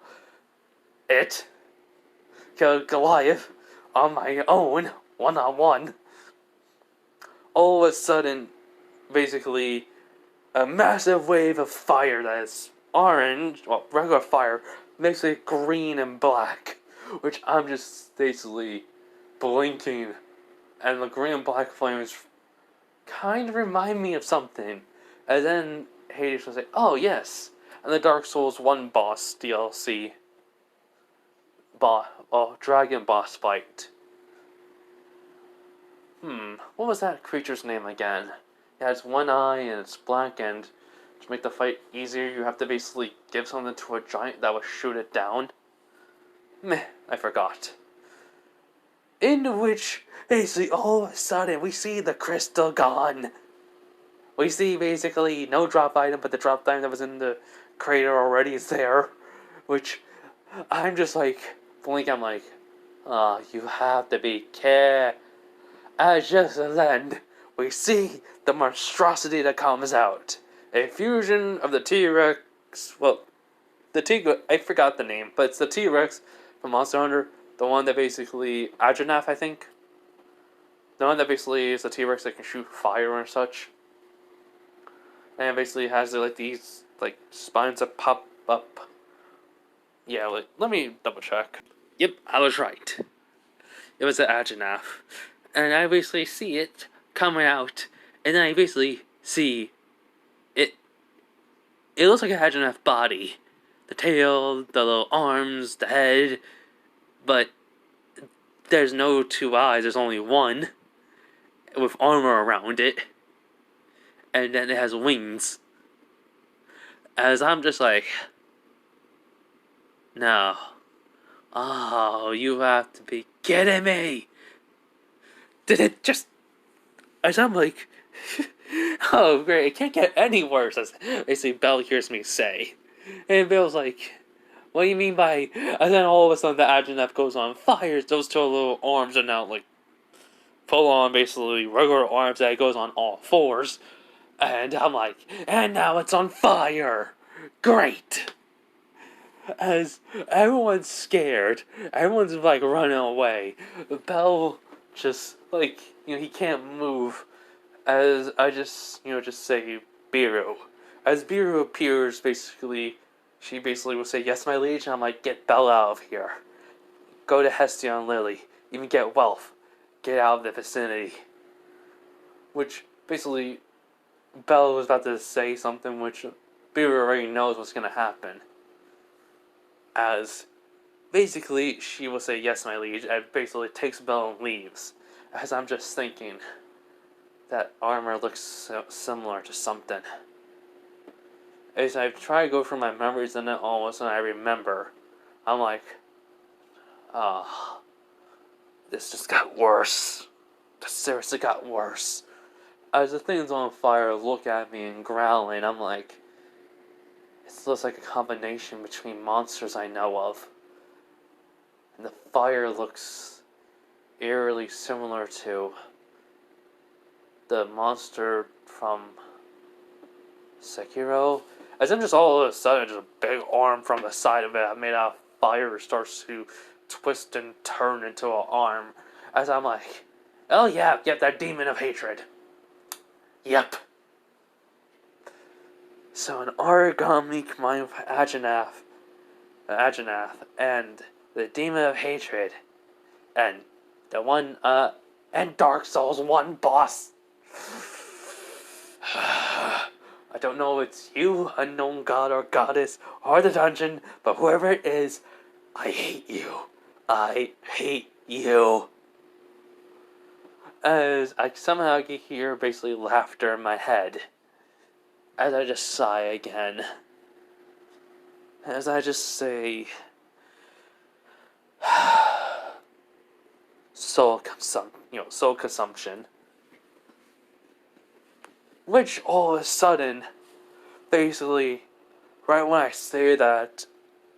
Goliath on my own, one-on-one. All of a sudden, basically, a massive wave of fire that is orange, regular fire, makes it green and black, which I'm just basically blinking, and the green and black flames kind of remind me of something. And then Hades will say, oh yes, and the Dark Souls 1 boss DLC, dragon boss fight. What was that creature's name again? It has one eye and it's black, and to make the fight easier, you have to basically give something to a giant that will shoot it down. Meh, I forgot. In which, basically, all of a sudden, we see the crystal gone. We see, basically, no drop item, but the drop item that was in the crater already is there. Which, I'm just like, blink, I'm like, you have to be careful. As just then, we see the monstrosity that comes out. A fusion of the T-Rex, I forgot the name, but it's the T-Rex from Monster Hunter, the one that basically, Ajanaf, I think? The one that basically is the T-Rex that can shoot fire and such. And it basically has like these spines that pop up. Yeah, let me double check. Yep, I was right. It was the Ajanaf. And I basically see it coming out, and then I basically see it. It looks like it has enough body. The tail, the little arms, the head, but there's no two eyes, there's only one, with armor around it, and then it has wings. As I'm just like, No. Oh, you have to be kidding me! Did it just... As I'm like... oh, great, it can't get any worse, as basically Belle hears me say. And Bill's like, what do you mean by... And then all of a sudden the Adjunct goes on fire. Those two little arms are now, like, full on, basically, regular arms that goes on all fours. And I'm like, and now it's on fire! Great! As everyone's scared, everyone's like running away. Belle just like he can't move. As I just just say Biru. As Biru appears, basically, she basically will say, "Yes, my liege." And I'm like, "Get Belle out of here. Go to Hestia and Lily. Even get wealth. Get out of the vicinity." Which basically, Belle was about to say something which Biru already knows what's gonna happen. As basically she will say, "Yes, my liege," and basically takes Belle and leaves. As I'm just thinking, that armor looks so similar to something. As I try to go through my memories, and then all of a sudden I remember, I'm like, oh, this just got worse. This seriously got worse. As the thing's on fire, look at me and growling, I'm like, it looks like a combination between monsters I know of. And the fire looks eerily similar to the monster from Sekiro. As then just all of a sudden, just a big arm from the side of it made out of fire starts to twist and turn into an arm. As I'm like, oh yeah, that demon of hatred. Yep. So an origami combined with Agenath, and the demon of hatred, and the one, and Dark Souls 1 boss. I don't know if it's you, unknown god or goddess, or the dungeon, but whoever it is, I hate you. I hate you. As I somehow can hear basically laughter in my head. As I just sigh again. As I just say, soul consumption. Which all of a sudden, basically, right when I say that,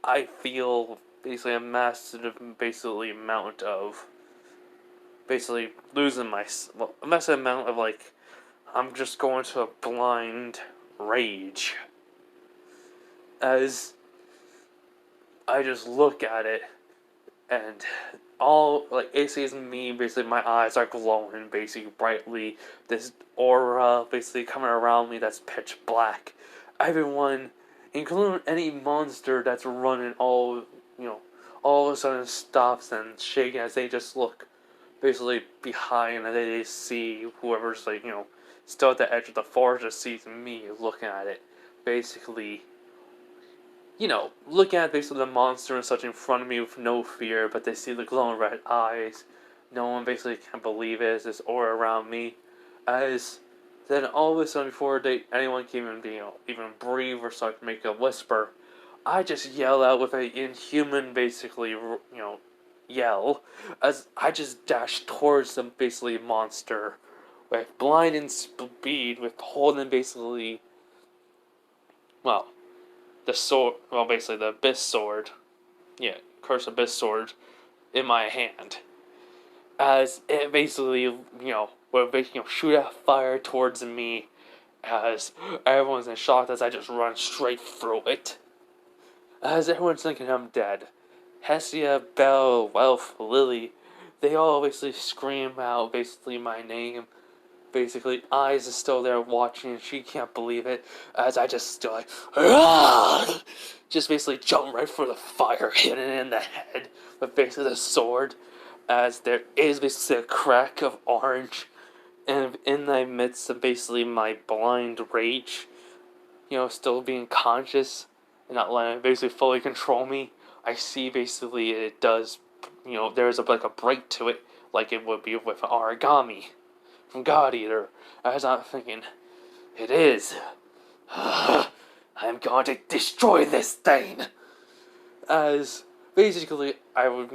I feel basically a massive amount of losing a massive amount of like, I'm just going to a blind rage. As I just look at it, and all, like, it sees me, basically my eyes are glowing, basically brightly, this aura, basically coming around me that's pitch black. Everyone, including any monster that's running, all of a sudden stops and shaking as they just look, basically behind, and they see whoever's, like, still at the edge of the forest just sees me looking at it, basically, looking at basically the monster and such in front of me with no fear, but they see the glowing red eyes. No one basically can believe it as this aura around me. As then all of a sudden, before anyone can even breathe or start to make a whisper, I just yell out with an inhuman, basically, yell, as I just dash towards the basically monster with blinding speed, with holding basically, well, the sword, basically the Abyss Sword, Curse Abyss Sword, in my hand. As it basically, will basically, shoot out fire towards me, as everyone's in shock as I just run straight through it. As everyone's thinking I'm dead. Hestia, Belle, Wealth, Lily, they all basically scream out basically my name. Basically, Eyes is still there watching, and she can't believe it, as I just still like, Aah! Just basically jump right for the fire, hitting it in the head with basically the sword, as there is basically a crack of orange, and in the midst of basically my blind rage, still being conscious, and not letting it basically fully control me, I see basically it does, there's like a break to it, like it would be with origami from God Eater, as I'm thinking, it is. I'm going to destroy this thing. as basically I would,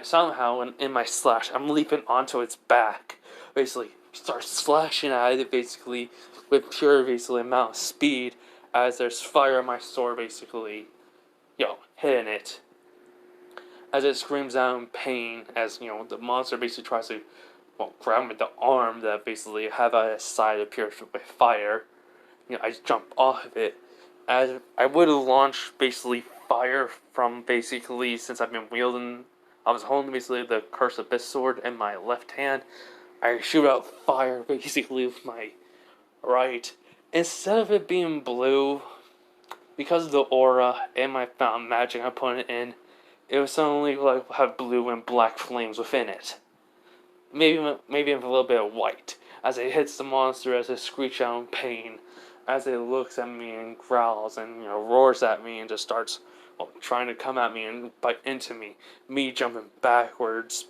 somehow in my slash, I'm leaping onto its back, basically start slashing at it, basically with pure, basically amount of speed, as there's fire in my sword, basically, hitting it, as it screams out in pain, as the monster basically tries to, grab me with the arm that basically have at its side appears with fire. I just jump off of it, as I would have launched basically fire from basically, since I've been wielding, I was holding basically the Curse Abyss sword in my left hand. I shoot out fire basically with my right. Instead of it being blue, because of the aura and my found magic I put it in, it was suddenly like have blue and black flames within it. Maybe even a little bit of white, as it hits the monster, as it screeches out in pain, as it looks at me and growls and roars at me and just starts trying to come at me and bite into me. Me jumping backwards,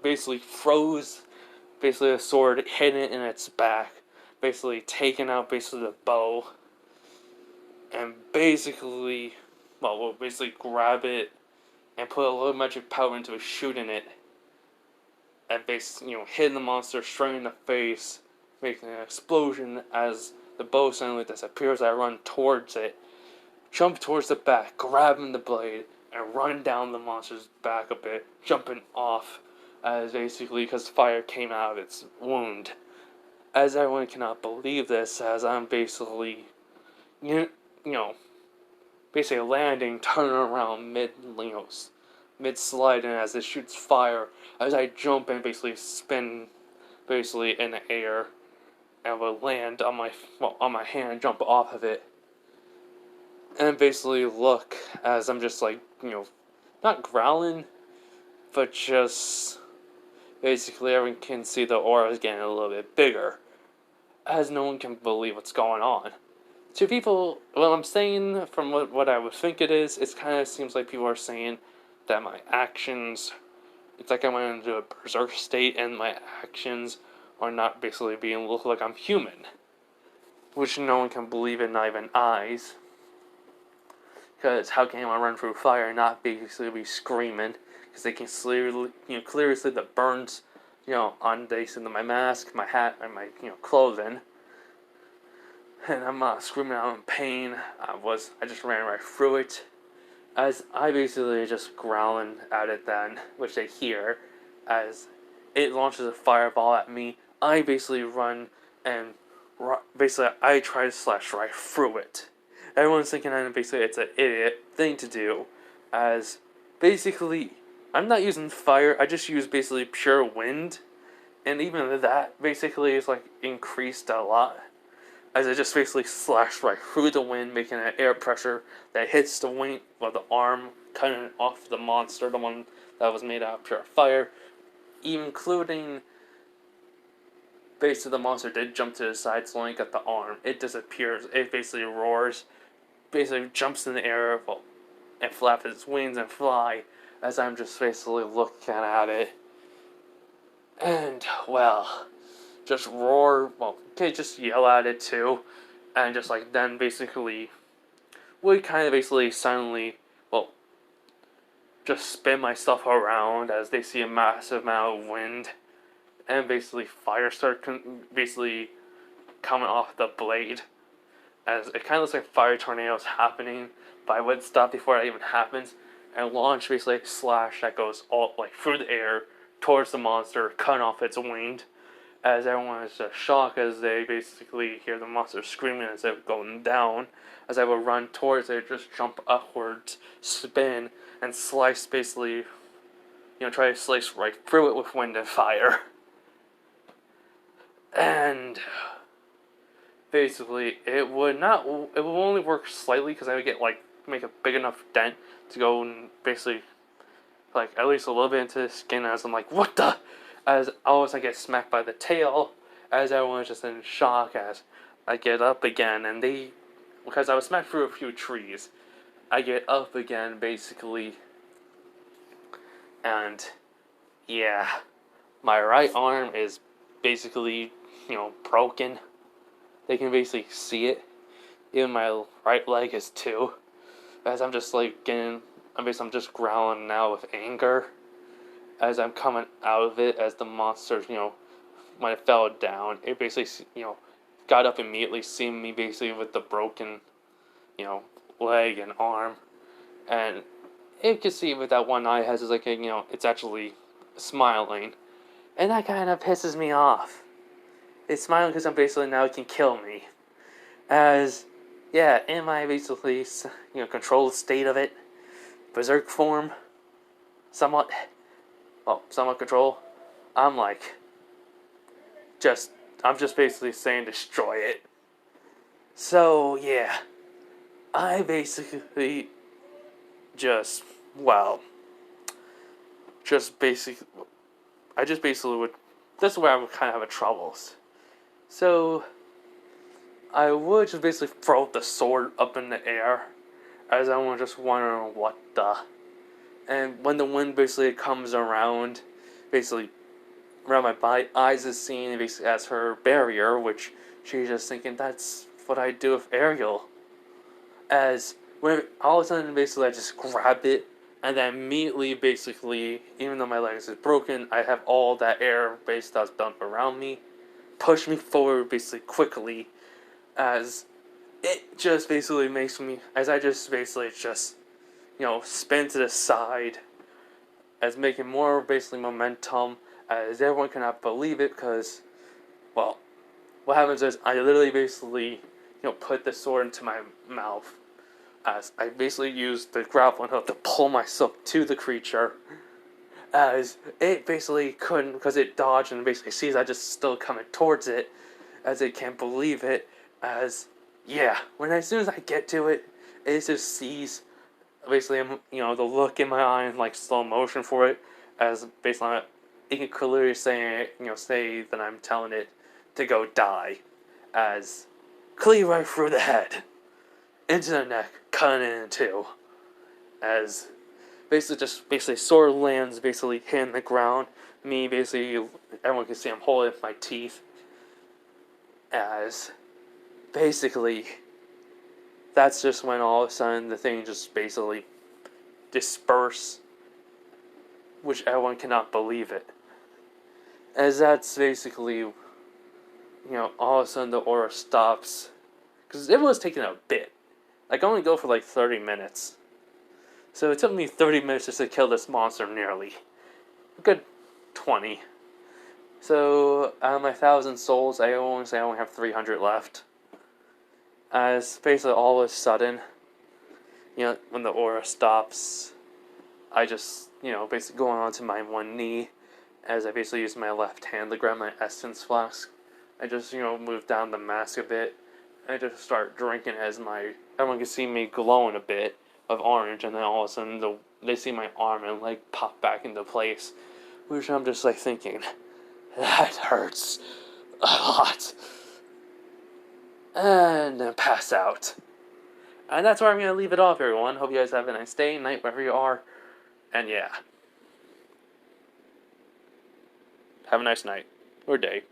basically froze basically the sword, hitting it in its back, basically taking out basically the bow, and basically, we'll basically grab it and put a little magic powder into it, shooting it, and basically, hitting the monster straight in the face, making an explosion as the bow suddenly disappears. I run towards it, jump towards the back, grabbing the blade, and run down the monster's back a bit, jumping off, as basically because fire came out of its wound. As everyone cannot believe this, as I'm basically, basically landing, turning around mid slide, and as it shoots fire, as I jump and basically spin, basically in the air, and will land on my hand, jump off of it, and basically look as I'm just like, not growling, but just basically everyone can see the aura is getting a little bit bigger, as no one can believe what's going on. To people, well, I'm saying from what I would think it kind of seems like people are saying that my actions, it's like I went into a berserk state and my actions are not basically being look like I'm human, which no one can believe it, not even eyes. Because how can I run through fire and not basically be screaming? Because they can clearly see the burns, on basically my mask, my hat, and my clothing. And I'm not screaming out in pain. I just ran right through it, as I basically just growling at it then, which they hear, as it launches a fireball at me. I basically run and basically I try to slash right through it. Everyone's thinking basically it's an idiot thing to do, as basically I'm not using fire, I just use basically pure wind, and even that basically is like increased a lot, as I just basically slash right through the wind, making an air pressure that hits the wing of the arm, cutting off the monster, the one that was made out of pure fire, including basically the monster did jump to the side, slowing at the arm. It disappears. It basically roars, basically jumps in the air, and flaps its wings and fly, as I'm just basically looking at it. And, just roar, okay, just yell at it too, and just like then basically would kind of basically silently, just spin my stuff around as they see a massive amount of wind, and basically fire start basically coming off the blade, as it kind of looks like fire tornadoes happening, but I would stop before that even happens, and launch basically a slash that goes all like through the air towards the monster, cutting off its wing, as everyone is just shocked as they basically hear the monster screaming as it's going down. As I would run towards it, just jump upwards, spin, and slice basically, try to slice right through it with wind and fire. And basically, it would only work slightly, because I would make a big enough dent to go and basically, at least a little bit into the skin, as I'm like, what the? As always I get smacked by the tail, as everyone's just in shock as I get up again, and because I was smacked through a few trees, I get up again basically, and yeah, my right arm is basically, broken. They can basically see it. Even my right leg is too, as I'm just getting I'm just growling now with anger as I'm coming out of it. As the monster, when it fell down, it basically, got up immediately, seeing me basically with the broken, leg and arm, and it could see with that one eye has like it's actually smiling, and that kind of pisses me off. It's smiling because I'm basically now it can kill me, as yeah, am I basically control the state of it, berserk form, somewhat, somewhat control. I'm like, I'm just basically saying destroy it. So yeah, I basically just well, just basic. I just basically would. This is where I would kind of have troubles. So I would just basically throw the sword up in the air, as I was just wondering what the. And when the wind basically comes around, basically around my body, eyes is seen basically as her barrier, which she's just thinking that's what I do with Ariel. As when all of a sudden basically I just grab it, and then immediately basically, even though my legs is broken, I have all that air base that's built around me, push me forward basically quickly, as it just basically makes me, as I just basically just, spin to the side, as making more basically momentum, as everyone cannot believe it, because, well, what happens is I literally basically, put the sword into my mouth, as I basically used the grappling hook to pull myself to the creature, as it basically couldn't, because it dodged and basically sees I just still coming towards it, as it can't believe it, as, yeah, as soon as I get to it, it just sees, basically, the look in my eye in, like, slow motion for it, as, based on it, it can clearly say that I'm telling it to go die, as, cleave right through the head, into the neck, cutting it in two, as basically sword lands basically hitting the ground. Me basically, everyone can see I'm holding my teeth, as basically that's just when all of a sudden the thing just basically disperse, which everyone cannot believe it, as that's basically all of a sudden the aura stops, because it was taking a bit. I can only go for like 30 minutes. So it took me 30 minutes just to kill this monster nearly. A good 20. So out of my 1,000 souls, I only have 300 left. As basically all of a sudden, when the aura stops, I just, basically going onto my one knee, as I basically use my left hand to grab my essence flask. I just, move down the mask a bit, and I just start drinking as everyone can see me glowing a bit of orange, and then all of a sudden they see my arm and leg pop back into place, which I'm just like thinking, that hurts a lot. And then pass out. And that's where I'm going to leave it off, everyone. Hope you guys have a nice day, night, wherever you are. And yeah. Have a nice night. Or day.